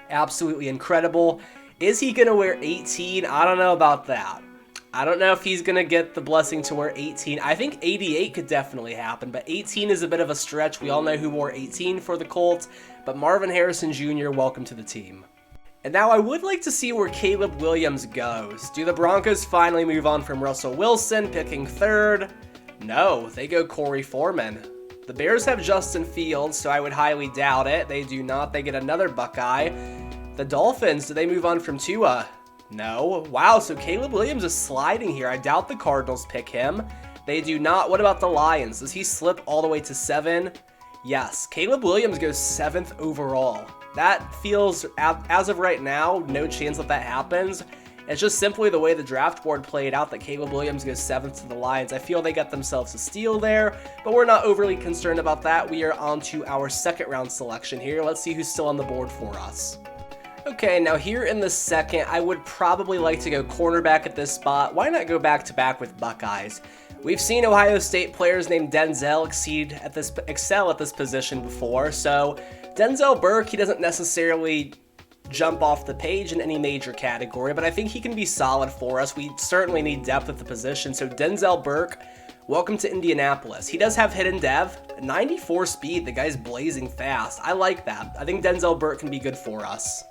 Absolutely incredible. Is he going to wear 18? I don't know about that. I don't know if he's going to get the blessing to wear 18. I think 88 could definitely happen, but 18 is a bit of a stretch. We all know who wore 18 for the Colts, but Marvin Harrison Jr., welcome to the team. And now I would like to see where Caleb Williams goes. Do the Broncos finally move on from Russell Wilson, picking 3rd? No, they go Corey Foreman. The Bears have Justin Fields, so I would highly doubt it. They do not. They get another Buckeye. The Dolphins, do they move on from Tua? No. Wow, so Caleb Williams is sliding here. I doubt the Cardinals pick him. They do not. What about the Lions? Does he slip all the way to 7? Yes. Caleb Williams goes 7th overall. That feels, as of right now, no chance that happens. It's just simply the way the draft board played out that Caleb Williams goes 7th to the Lions. I feel they got themselves a steal there, but we're not overly concerned about that. We are on to our second round selection here. Let's see who's still on the board for us. Okay, now here in the second, I would probably like to go cornerback at this spot. Why not go back-to-back with Buckeyes? We've seen Ohio State players named Denzel excel at this position before, so Denzel Burke, he doesn't necessarily jump off the page in any major category, but I think he can be solid for us. We certainly need depth at the position, so Denzel Burke, welcome to Indianapolis. He does have hidden dev, 94 speed, the guy's blazing fast. I like that. I think Denzel Burke can be good for us.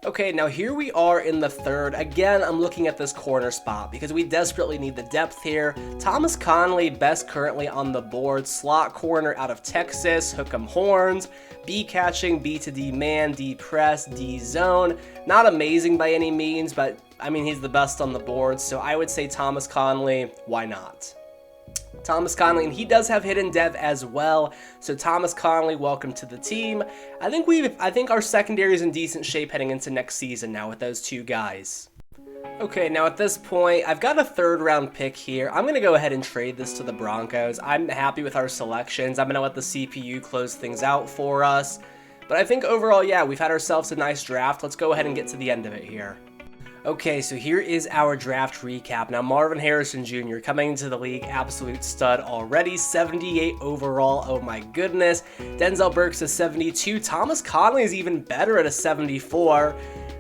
Okay, now here we are in the third. Again, I'm looking at this corner spot because we desperately need the depth here. Thomas Conley, best currently on the board. Slot corner out of Texas, hook 'em horns, B catching, B to D man, D press, D zone. Not amazing by any means, but I mean, he's the best on the board, so I would say Thomas Conley, why not? Thomas Conley, and he does have hidden dev as well. So Thomas Conley, welcome to the team. I think our secondary is in decent shape heading into next season now with those two guys. Okay, now at this point, I've got a third round pick here. I'm going to go ahead and trade this to the Broncos. I'm happy with our selections. I'm going to let the CPU close things out for us. But I think overall, yeah, we've had ourselves a nice draft. Let's go ahead and get to the end of it here. Okay, so here is our draft recap. Now, Marvin Harrison Jr. coming into the league, absolute stud already, 78 overall, oh my goodness. Denzel Burke's a 72. Thomas Conley is even better at a 74.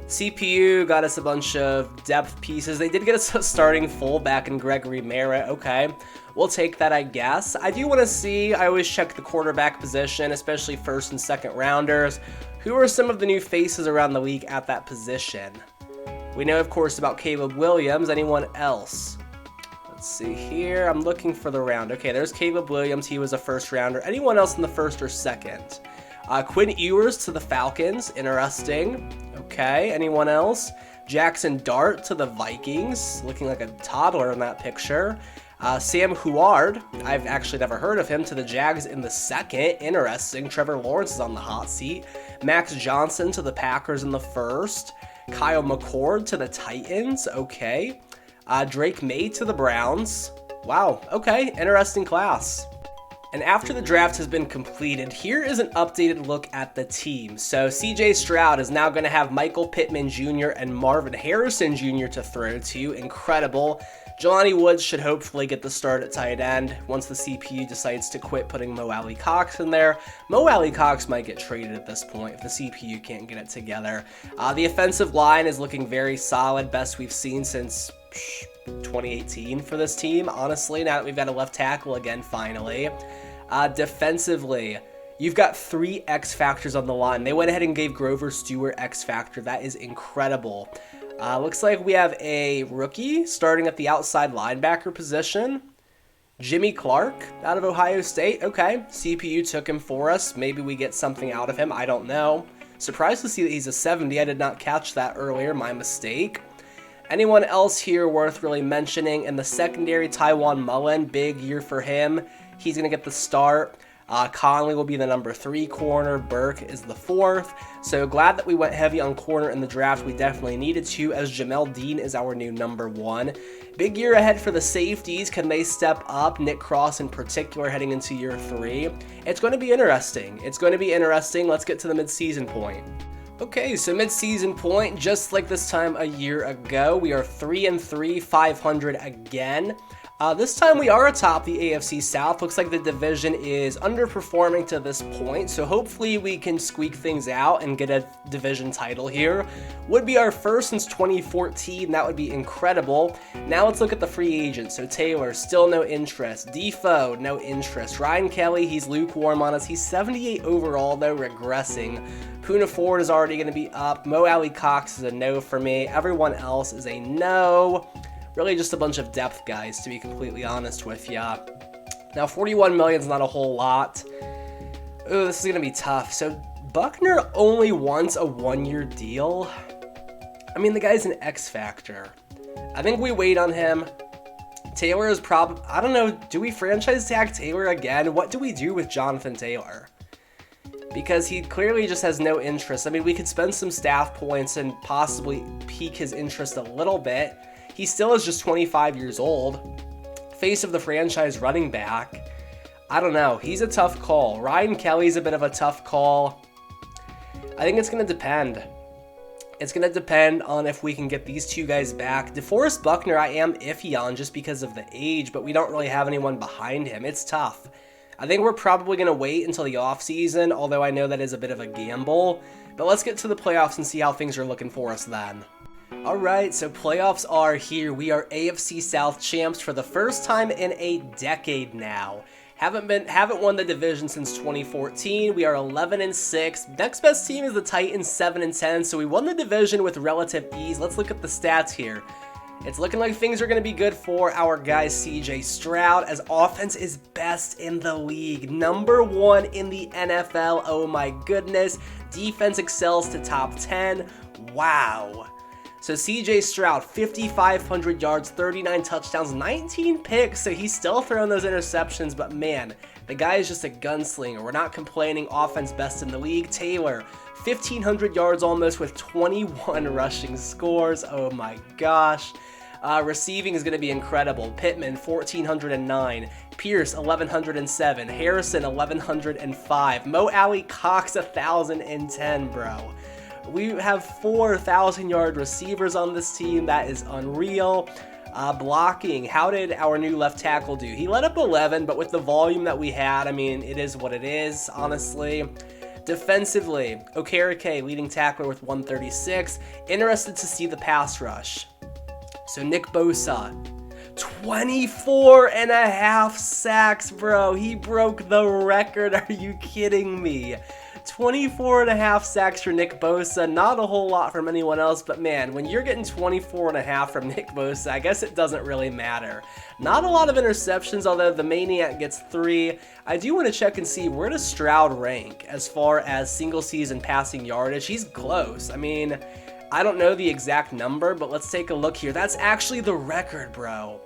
CPU got us a bunch of depth pieces. They did get us a starting fullback in Gregory Merritt. Okay, we'll take that, I guess. I do want to see, I always check the quarterback position, especially first and second rounders. Who are some of the new faces around the league at that position? We know, of course, about Caleb Williams. Anyone else? Let's see here. I'm looking for the round. Okay, there's Caleb Williams. He was a first rounder. Anyone else in the first or second? Quinn Ewers to the Falcons. Interesting. Okay, anyone else? Jackson Dart to the Vikings. Looking like a toddler in that picture. Sam Huard. I've actually never heard of him. To the Jags in the second. Interesting. Trevor Lawrence is on the hot seat. Max Johnson to the Packers in the first. Kyle McCord to the Titans, okay. Drake May to the Browns. Wow, okay, interesting class. And after the draft has been completed, here is an updated look at the team. So CJ Stroud is now going to have Michael Pittman Jr. and Marvin Harrison Jr. to throw to. Incredible. Jelani Woods should hopefully get the start at tight end once the CPU decides to quit putting Mo Alley-Cox in there. Mo Alley-Cox might get traded at this point if the CPU can't get it together. The offensive line is looking very solid, best we've seen since 2018 for this team, honestly, now that we've got a left tackle again, finally. Defensively, you've got 3 X factors on the line. They went ahead and gave Grover Stewart X factor. That is incredible. Looks like we have a rookie starting at the outside linebacker position. Jimmy Clark out of Ohio State. Okay, CPU took him for us. Maybe we get something out of him. I don't know. Surprised to see that he's a 70. I did not catch that earlier. My mistake. Anyone else here worth really mentioning? In the secondary, Tywone Mullen. Big year for him. He's going to get the start. Conley will be the number 3 corner. Burke is the 4th. So glad that we went heavy on corner in the draft. We definitely needed to, as Jamel Dean is our new number 1. Big year ahead for the safeties. Can they step up? Nick Cross in particular heading into year 3. It's going to be interesting. It's going to be interesting. Let's get to the midseason point. Okay, so mid-season point, just like this time a year ago, we are 3-3, 500 again. This time we are atop the AFC South. Looks like the division is underperforming to this point, so hopefully we can squeak things out and get a division title here. Would be our first since 2014. That would be incredible. Now let's look at the free agents. So Taylor, still no interest. Defoe, no interest. Ryan Kelly, he's lukewarm on us. He's 78 overall, though, regressing. Poona Ford is already going to be up. Mo Alley-Cox is a no for me. Everyone else is a no. Really just a bunch of depth guys, to be completely honest with ya. Now, $41 million is not a whole lot. Ooh, this is going to be tough. So, Buckner only wants a 1-year deal. I mean, the guy's an X factor. I think we wait on him. Taylor is probably... I don't know. Do we franchise tag Taylor again? What do we do with Jonathan Taylor? because he clearly just has no interest. I mean, we could spend some staff points and possibly pique his interest a little bit. He still is just 25 years old. Face of the franchise running back. I don't know. He's a tough call. Ryan Kelly's a bit of a tough call. I think it's going to depend. It's going to depend on if we can get these two guys back. DeForest Buckner, I am iffy on just because of the age, but we don't really have anyone behind him. It's tough. I think we're probably going to wait until the offseason, although I know that is a bit of a gamble. But let's get to the playoffs and see how things are looking for us then. Alright, so playoffs are here. We are AFC South champs for the first time in a decade now. Haven't won the division since 2014. We are 11-6. Next best team is the Titans, 7-10. So we won the division with relative ease. Let's look at the stats here. It's looking like things are going to be good for our guy CJ Stroud, as offense is best in the league. Number 1 in the NFL. Oh my goodness. Defense excels to top 10. Wow. So CJ Stroud, 5,500 yards, 39 touchdowns, 19 picks. So he's still throwing those interceptions, but man, the guy is just a gunslinger. We're not complaining. Offense best in the league. Taylor, 1,500 yards almost with 21 rushing scores. Oh my gosh. Receiving is going to be incredible. Pittman, 1,409. Pierce, 1,107. Harrison, 1,105. Mo Alley Cox, 1,010, bro. We have 4,000-yard receivers on this team. That is unreal. Blocking, how did our new left tackle do? He let up 11, but with the volume that we had, I mean, it is what it is, honestly. Defensively, Okereke, leading tackler with 136. Interested to see the pass rush. So Nick Bosa, 24.5 sacks, bro. He broke the record. Are you kidding me? 24.5 sacks for Nick Bosa. Not a whole lot from anyone else, but man, when you're getting 24.5 from Nick Bosa, I guess it doesn't really matter. Not a lot of interceptions, although the Maniac gets 3. I do want to check and see, where does Stroud rank as far as single season passing yardage? He's close. I mean, I don't know the exact number, but let's take a look here. That's actually the record, bro.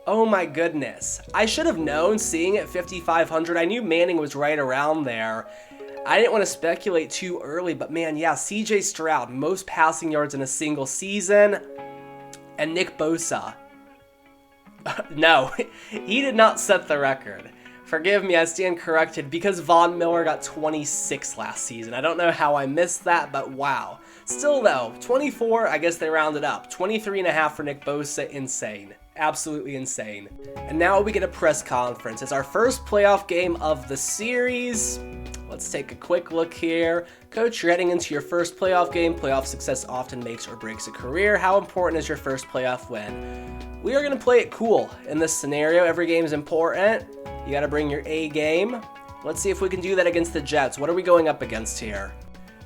Oh my goodness. I should have known, seeing it 5,500. I knew Manning was right around there. I didn't want to speculate too early, but man, yeah, CJ Stroud, most passing yards in a single season, and Nick Bosa. No, he did not set the record. Forgive me, I stand corrected, because Von Miller got 26 last season. I don't know how I missed that, but wow. Still though, 24, I guess they rounded up. 23.5 for Nick Bosa, insane. Absolutely insane. And now we get a press conference. It's our first playoff game of the series. Let's take a quick look here. Coach, you're heading into your first playoff game. Playoff success often makes or breaks a career. How important is your first playoff win? We are going to play it cool in this scenario. Every game is important. You got to bring your A game. Let's see if we can do that against the Jets. What are we going up against here?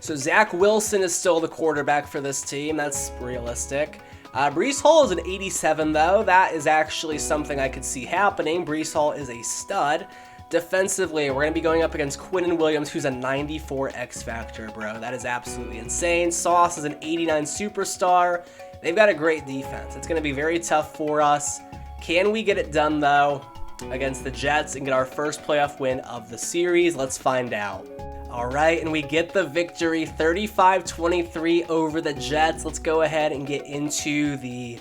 So Zach Wilson is still the quarterback for this team. That's realistic. Breece Hall is an 87, though. That is actually something I could see happening. Breece Hall is a stud. Defensively, we're going to be going up against Quinnen Williams, who's a 94 X Factor, bro. That is absolutely insane. Sauce is an 89 superstar. They've got a great defense. It's going to be very tough for us. Can we get it done, though, against the Jets and get our first playoff win of the series? Let's find out. All right, and we get the victory, 35-23 over the Jets. Let's go ahead and get into the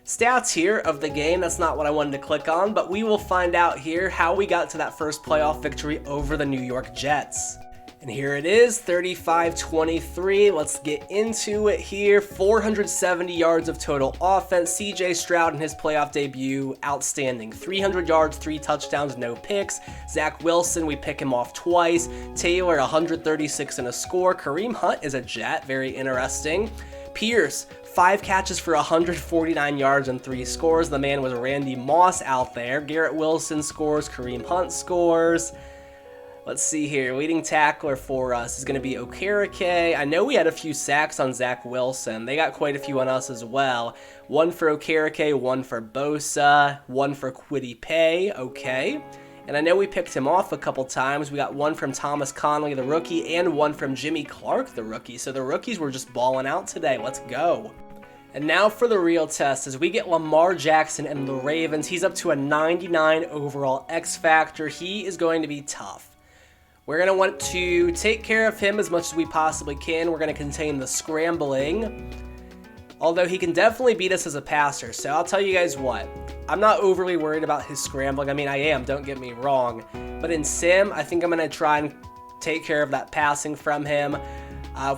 stats here of the game. That's not what I wanted to click on, but we will find out here how we got to that first playoff victory over the New York Jets. And here it is, 35-23. Let's get into it here. 470 yards of total offense. CJ Stroud in his playoff debut, outstanding. 300 yards, 3 touchdowns, no picks. Zach Wilson, we pick him off twice. Taylor, 136 and a score. Kareem Hunt is a Jet, very interesting. Pierce, 5 catches for 149 yards and 3 scores. The man was Randy Moss out there. Garrett Wilson scores. Kareem Hunt scores. Let's see here. Leading tackler for us is going to be Okereke. I know we had a few sacks on Zach Wilson. They got quite a few on us as well. 1 for Okereke, 1 for Bosa, 1 for Kwity Paye. Okay. And I know we picked him off a couple times. We got 1 from Thomas Conley, the rookie, and 1 from Jimmy Clark, the rookie. So the rookies were just balling out today. Let's go. And now for the real test, as we get Lamar Jackson and the Ravens. He's up to a 99 overall X Factor. He is going to be tough. We're going to want to take care of him as much as we possibly can. We're going to contain the scrambling. Although he can definitely beat us as a passer. So I'll tell you guys what. I'm not overly worried about his scrambling. I mean, I am, don't get me wrong. But in Sim, I think I'm going to try and take care of that passing from him.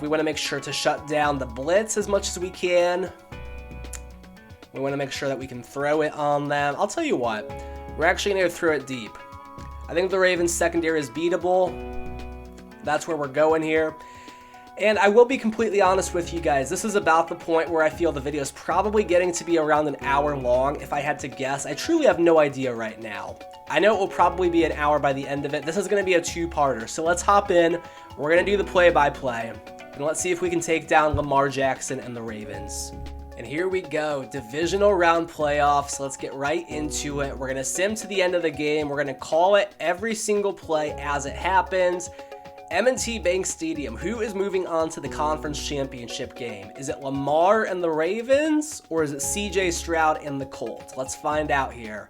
We want to make sure to shut down the blitz as much as we can. We want to make sure that we can throw it on them. I'll tell you what. We're actually going to throw it deep. I think the Ravens secondary is beatable. That's where we're going here. And I will be completely honest with you guys. This is about the point where I feel the video is probably getting to be around an hour long. If I had to guess, I truly have no idea right now. I know it will probably be an hour by the end of it. This is going to be a two-parter. So let's hop in. We're going to do the play-by-play. And let's see if we can take down Lamar Jackson and the Ravens. And here we go, divisional round playoffs. Let's get right into it. We're going to sim to the end of the game. We're going to call it every single play as it happens. M&T Bank Stadium, who is moving on to the conference championship game? Is it Lamar and the Ravens, or is it CJ Stroud and the Colts? Let's find out here.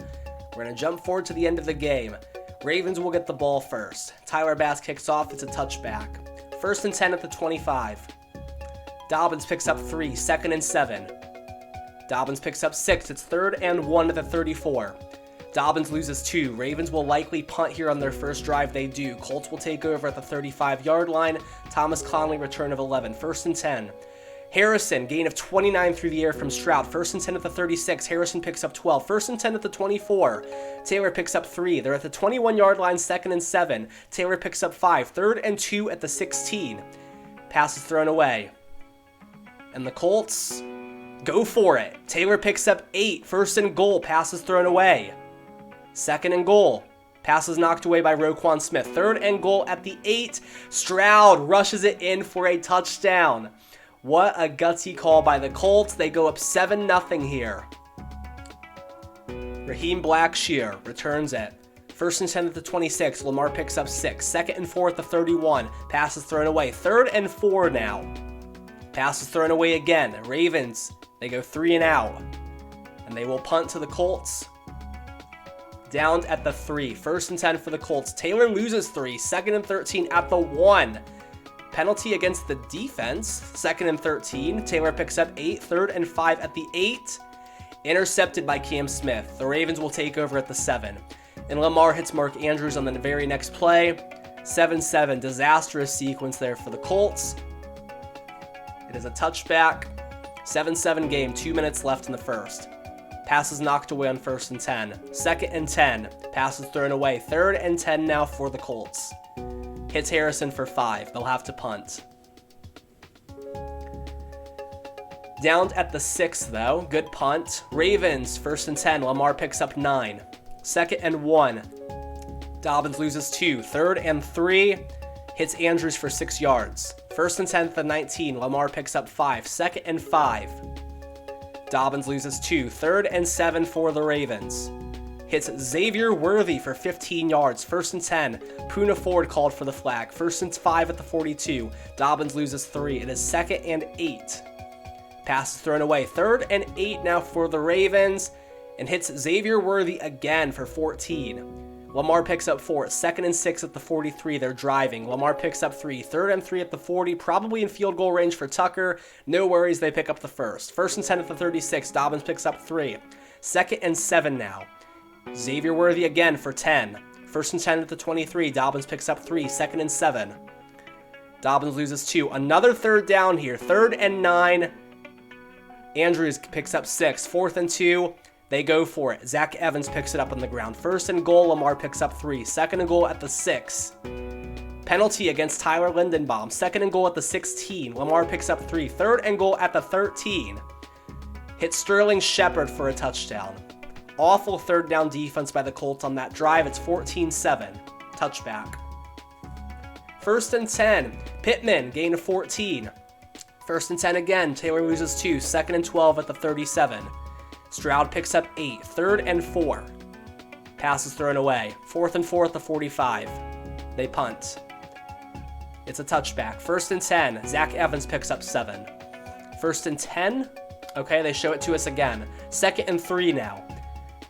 We're going to jump forward to the end of the game. Ravens will get the ball first. Tyler Bass kicks off. It's a touchback. 1st and 10 at the 25. Dobbins picks up 3, 2nd and 7. Dobbins picks up 6, it's 3rd and 1 at the 34. Dobbins loses 2. Ravens will likely punt here on their first drive. They do. Colts will take over at the 35-yard line. Thomas Conley, return of 11. 1st and 10. Harrison, gain of 29 through the air from Stroud. 1st and 10 at the 36. Harrison picks up 12. 1st and 10 at the 24. Taylor picks up 3. They're at the 21-yard line, 2nd and 7. Taylor picks up 5. 3rd and 2 at the 16. Pass is thrown away. And the Colts go for it. Taylor picks up 8. 1st and goal. Pass is thrown away. 2nd and goal. Pass is knocked away by Roquan Smith. 3rd and goal at the 8. Stroud rushes it in for a touchdown. What a gutsy call by the Colts. They go up 7-0 here. Raheem Blackshear returns it. 1st and 10 at the 26. Lamar picks up 6. 2nd and 4 at the 31. Pass is thrown away. 3rd and 4 now. Pass is thrown away again. Ravens, they go 3 and out. And they will punt to the Colts. Down at the 3. 1st and 10 for the Colts. Taylor loses 3. 2nd and 13 at the 1. Penalty against the defense. 2nd and 13. Taylor picks up 8. 3rd and 5 at the 8. Intercepted by Cam Smith. The Ravens will take over at the 7. And Lamar hits Mark Andrews on the very next play. 7-7. Disastrous sequence there for the Colts. It is a touchback. 7-7 game. 2 minutes left in the first. Pass is knocked away on 1st and 10. 2nd and 10. Pass is thrown away. 3rd and 10 now for the Colts. Hits Harrison for 5. They'll have to punt. Down at the 6, though. Good punt. Ravens, 1st and 10. Lamar picks up 9. 2nd and 1. Dobbins loses 2. 3rd and 3. Hits Andrews for 6 yards. 1st and 10 at the 19. Lamar picks up 5. 2nd and 5. Dobbins loses 2. 3rd and 7 for the Ravens. Hits Xavier Worthy for 15 yards. 1st and 10. Puna Ford called for the flag. 1st and 5 at the 42. Dobbins loses 3. It is 2nd and 8. Pass is thrown away. 3rd and 8 now for the Ravens. And hits Xavier Worthy again for 14. Lamar picks up 4. 2nd and 6 at the 43. They're driving. Lamar picks up 3. 3rd and 3 at the 40. Probably in field goal range for Tucker. No worries. They pick up the first. 1st and 10 at the 36. Dobbins picks up 3. 2nd and 7 now. Xavier Worthy again for 10. 1st and 10 at the 23. Dobbins picks up 3. 2nd and 7. Dobbins loses 2. Another 3rd down here. 3rd and 9. Andrews picks up 6. 4th and 2. They go for it. Zach Evans picks it up on the ground. 1st and goal. Lamar picks up 3. 2nd and goal at the 6. Penalty against Tyler Lindenbaum. 2nd and goal at the 16. Lamar picks up 3. 3rd and goal at the 13. Hits Sterling Shepard for a touchdown. Awful 3rd down defense by the Colts on that drive. It's 14-7. Touchback. 1st and 10. Pittman, gain of 14. 1st and 10 again. Taylor loses 2. 2nd and 12 at the 37. Stroud picks up 8. 3rd and 4. Pass is thrown away. 4th and 4 at the 45. They punt. It's a touchback. 1st and 10. Zach Evans picks up 7. 1st and 10. Okay, they show it to us again. 2nd and 3 now.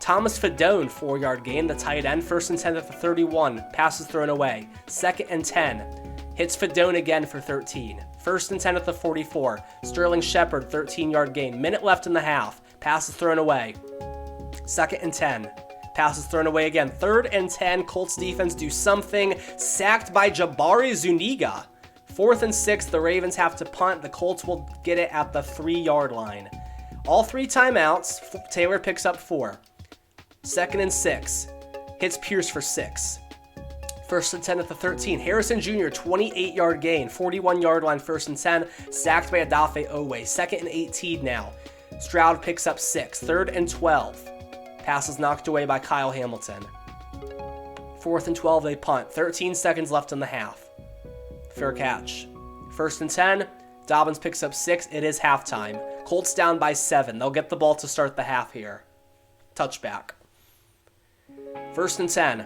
Thomas Fedone, 4-yard gain. The tight end, 1st and 10 at the 31. Passes thrown away. 2nd and 10. Hits Fedone again for 13. 1st and 10 at the 44. Sterling Shepard, 13-yard gain. Minute left in the half. Passes thrown away. 2nd and 10. Passes thrown away again. 3rd and 10. Colts defense do something. Sacked by Jabari Zuniga. 4th and 6. The Ravens have to punt. The Colts will get it at the 3-yard line. All 3 timeouts. Taylor picks up 4. 2nd and 6. Hits Pierce for 6. 1st and 10 at the 13. Harrison Jr., 28-yard gain. 41-yard line, 1st and 10. Sacked by Adafe Owe. 2nd and 18 now. Stroud picks up 6. 3rd and 12. Passes knocked away by Kyle Hamilton. 4th and 12, they punt. 13 seconds left in the half. Fair catch. 1st and 10. Dobbins picks up 6. It is halftime. Colts down by 7. They'll get the ball to start the half here. Touchback. 1st and 10.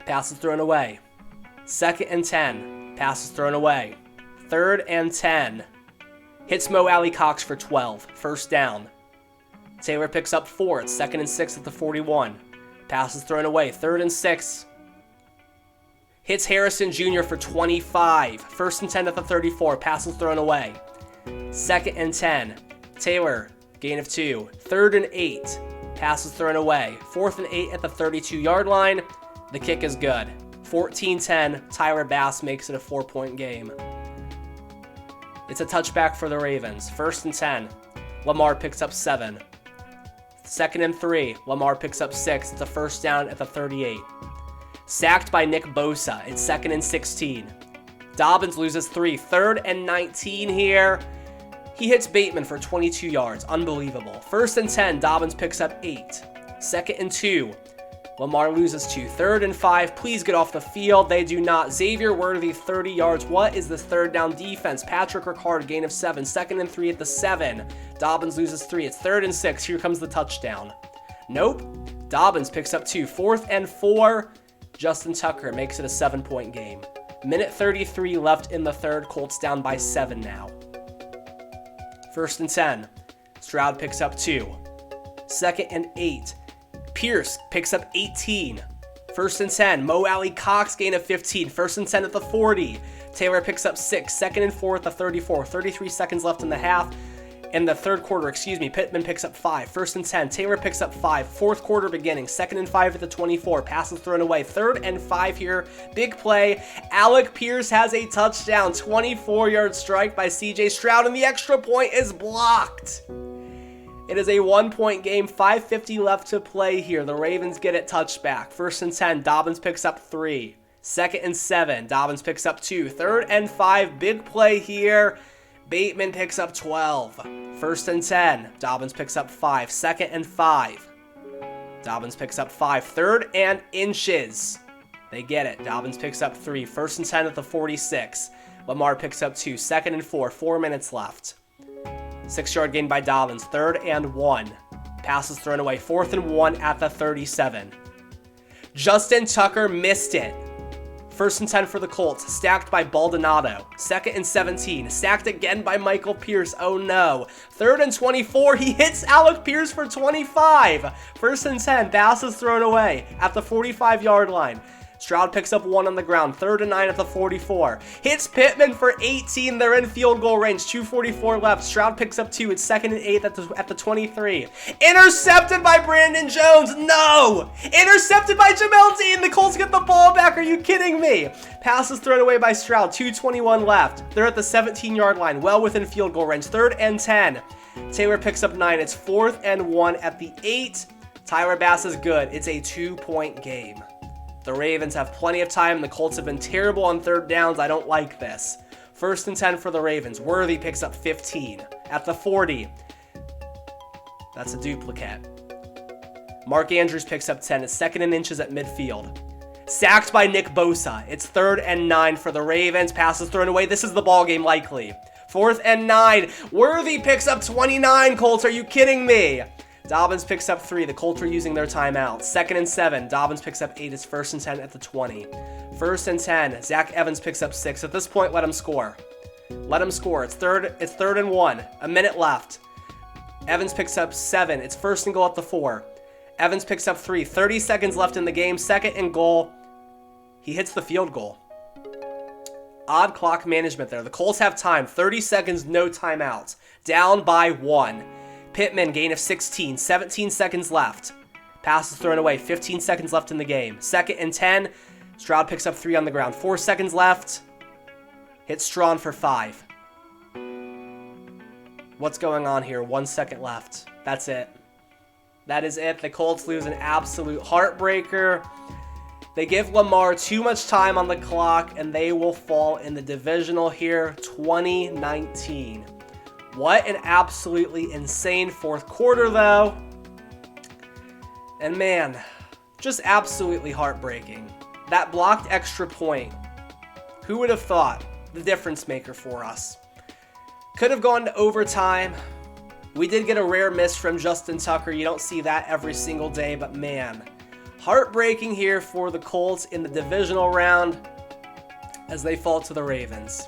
Passes thrown away. 2nd and 10. Passes thrown away. 3rd and 10. Hits Mo Alley Cox for 12. 1st down. Taylor picks up 4. It's 2nd and 6 at the 41. Passes thrown away. 3rd and 6. Hits Harrison Jr. for 25. 1st and 10 at the 34. Passes thrown away. 2nd and 10. Taylor, gain of 2. 3rd and 8. Passes thrown away. 4th and 8 at the 32-yard line. The kick is good. 14-10. Tyler Bass makes it a 4-point game. It's a touchback for the Ravens. 1st and 10. Lamar picks up 7. 2nd and 3. Lamar picks up 6. It's a 1st down at the 38. Sacked by Nick Bosa. It's 2nd and 16. Dobbins loses 3. 3rd and 19 here. He hits Bateman for 22 yards. Unbelievable. 1st and 10. Dobbins picks up 8. 2nd and 2. Lamar loses 2. 3rd and 5. Please get off the field. They do not. Xavier Worthy, 30 yards. What is this 3rd down defense? Patrick Ricard, gain of 7. 2nd and 3 at the 7. Dobbins loses 3. It's 3rd and 6. Here comes the touchdown. Nope. Dobbins picks up 2. 4th and 4. Justin Tucker makes it a 7-point game. Minute 33 left in the 3rd. Colts down by 7 now. 1st and 10. Stroud picks up 2. 2nd and 8. Pierce picks up 18. 1st and 10. Mo Alley Cox, gain of 15. 1st and 10 at the 40. Taylor picks up 6. 2nd and 4 at the 34. 33 seconds left in the half. In the 3rd quarter, Pittman picks up 5. 1st and 10. Taylor picks up 5. 4th quarter beginning. 2nd and 5 at the 24. Passes thrown away. 3rd and 5 here. Big play. Alec Pierce has a touchdown. 24-yard strike by CJ Stroud, and the extra point is blocked. It is a 1-point game. 5:50 left to play here. The Ravens get it touchback. 1st and 10. Dobbins picks up 3. 2nd and 7. Dobbins picks up 2. 3rd and 5. Big play here. Bateman picks up 12. 1st and 10. Dobbins picks up 5. 2nd and 5. Dobbins picks up 5. 3rd and inches. They get it. Dobbins picks up 3. 1st and 10 at the 46. Lamar picks up 2. 2nd and 4. 4 minutes left. 6-yard gain by Dobbins. 3rd and 1. Passes thrown away. 4th and 1 at the 37. Justin Tucker missed it. 1st and 10 for the Colts. Stacked by Baldonado. 2nd and 17. Stacked again by Michael Pierce. Oh no. 3rd and 24. He hits Alec Pierce for 25. 1st and 10. Passes thrown away at the 45-yard line. Stroud picks up 1 on the ground. 3rd and 9 at the 44. Hits Pittman for 18. They're in field goal range. 2:44 left. Stroud picks up 2. It's 2nd and 8 at the 23. Intercepted by Brandon Jones. No! Intercepted by Jamel Dean. The Colts get the ball back. Are you kidding me? Passes thrown away by Stroud. 2:21 left. They're at the 17-yard line. Well within field goal range. 3rd and 10. Taylor picks up 9. It's 4th and 1 at the 8. Tyler Bass is good. It's a 2-point game. The Ravens have plenty of time. The Colts have been terrible on 3rd downs. I don't like this. 1st and 10 for the Ravens. Worthy picks up 15. At the 40. That's a duplicate. Mark Andrews picks up 10. It's 2nd and inches at midfield. Sacked by Nick Bosa. It's 3rd and 9 for the Ravens. Passes thrown away. This is the ball game likely. 4th and 9. Worthy picks up 29. Colts, are you kidding me? Dobbins picks up 3. The Colts are using their timeout. 2nd and 7. Dobbins picks up 8. It's 1st and 10 at the 20. 1st and 10. Zach Evans picks up 6. At this point, let him score. Let him score. It's 3rd and 1. A minute left. Evans picks up 7. It's 1st and goal at the 4. Evans picks up 3. 30 seconds left in the game. 2nd and goal. He hits the field goal. Odd clock management there. The Colts have time. 30 seconds, no timeouts. Down by 1. Pittman, gain of 16. 17 seconds left. Pass is thrown away. 15 seconds left in the game. 2nd and 10. Stroud picks up 3 on the ground. 4 seconds left. Hits Stroud for 5. What's going on here? 1 second left. That's it. That is it. The Colts lose an absolute heartbreaker. They give Lamar too much time on the clock, and they will fall in the divisional here, 2019. What an absolutely insane fourth quarter, though. And man, just absolutely heartbreaking. That blocked extra point. Who would have thought? The difference maker for us. Could have gone to overtime. We did get a rare miss from Justin Tucker. You don't see that every single day, but man, heartbreaking here for the Colts in the divisional round as they fall to the Ravens.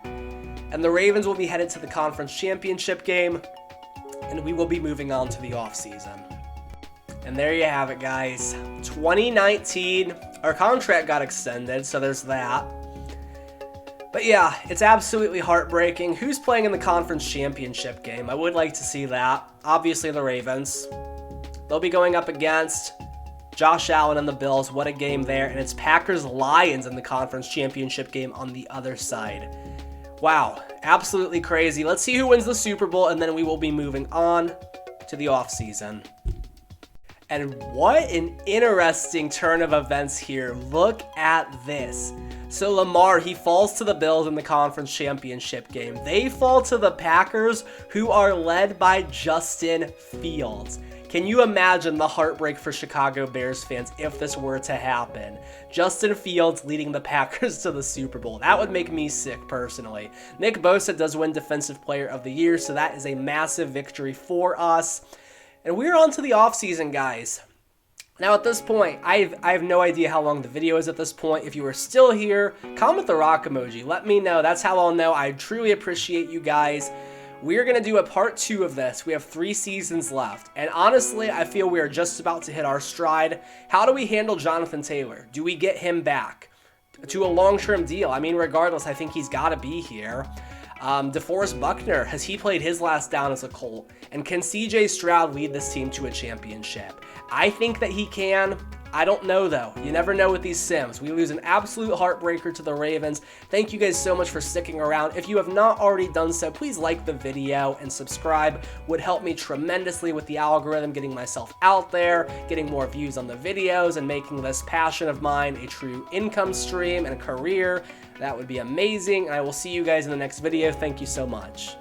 And the Ravens will be headed to the conference championship game, and we will be moving on to the offseason. And there you have it, guys. 2019, our contract got extended, so there's that. But yeah, it's absolutely heartbreaking. Who's playing in the conference championship game? I would like to see that. Obviously the Ravens. They'll be going up against Josh Allen and the Bills. What a game there. And it's Packers-Lions in the conference championship game on the other side. Wow, absolutely crazy. Let's see who wins the Super Bowl, and then we will be moving on to the offseason. And what an interesting turn of events here. Look at this. So Lamar, he falls to the Bills in the conference championship game. They fall to the Packers, who are led by Justin Fields. Can you imagine the heartbreak for Chicago Bears fans if this were to happen? Justin Fields leading the Packers to the Super Bowl. That would make me sick personally. Nick Bosa does win Defensive Player of the Year, so that is a massive victory for us. And we're on to the offseason, guys. Now at this point, I have no idea how long the video is at this point. If you are still here, comment the rock emoji. Let me know. That's how I'll know. I truly appreciate you guys. We're going to do a part 2 of this. We have 3 seasons left. And honestly, I feel we are just about to hit our stride. How do we handle Jonathan Taylor? Do we get him back to a long-term deal? I mean, regardless, I think he's got to be here. DeForest Buckner, has he played his last down as a Colt? And can CJ Stroud lead this team to a championship? I think that he can. I don't know, though. You never know with these sims. We lose an absolute heartbreaker to the Ravens. Thank you guys so much for sticking around. If you have not already done so, please like the video and subscribe. Would help me tremendously with the algorithm, getting myself out there, getting more views on the videos, and making this passion of mine a true income stream and career. That would be amazing. I will see you guys in the next video. Thank you so much.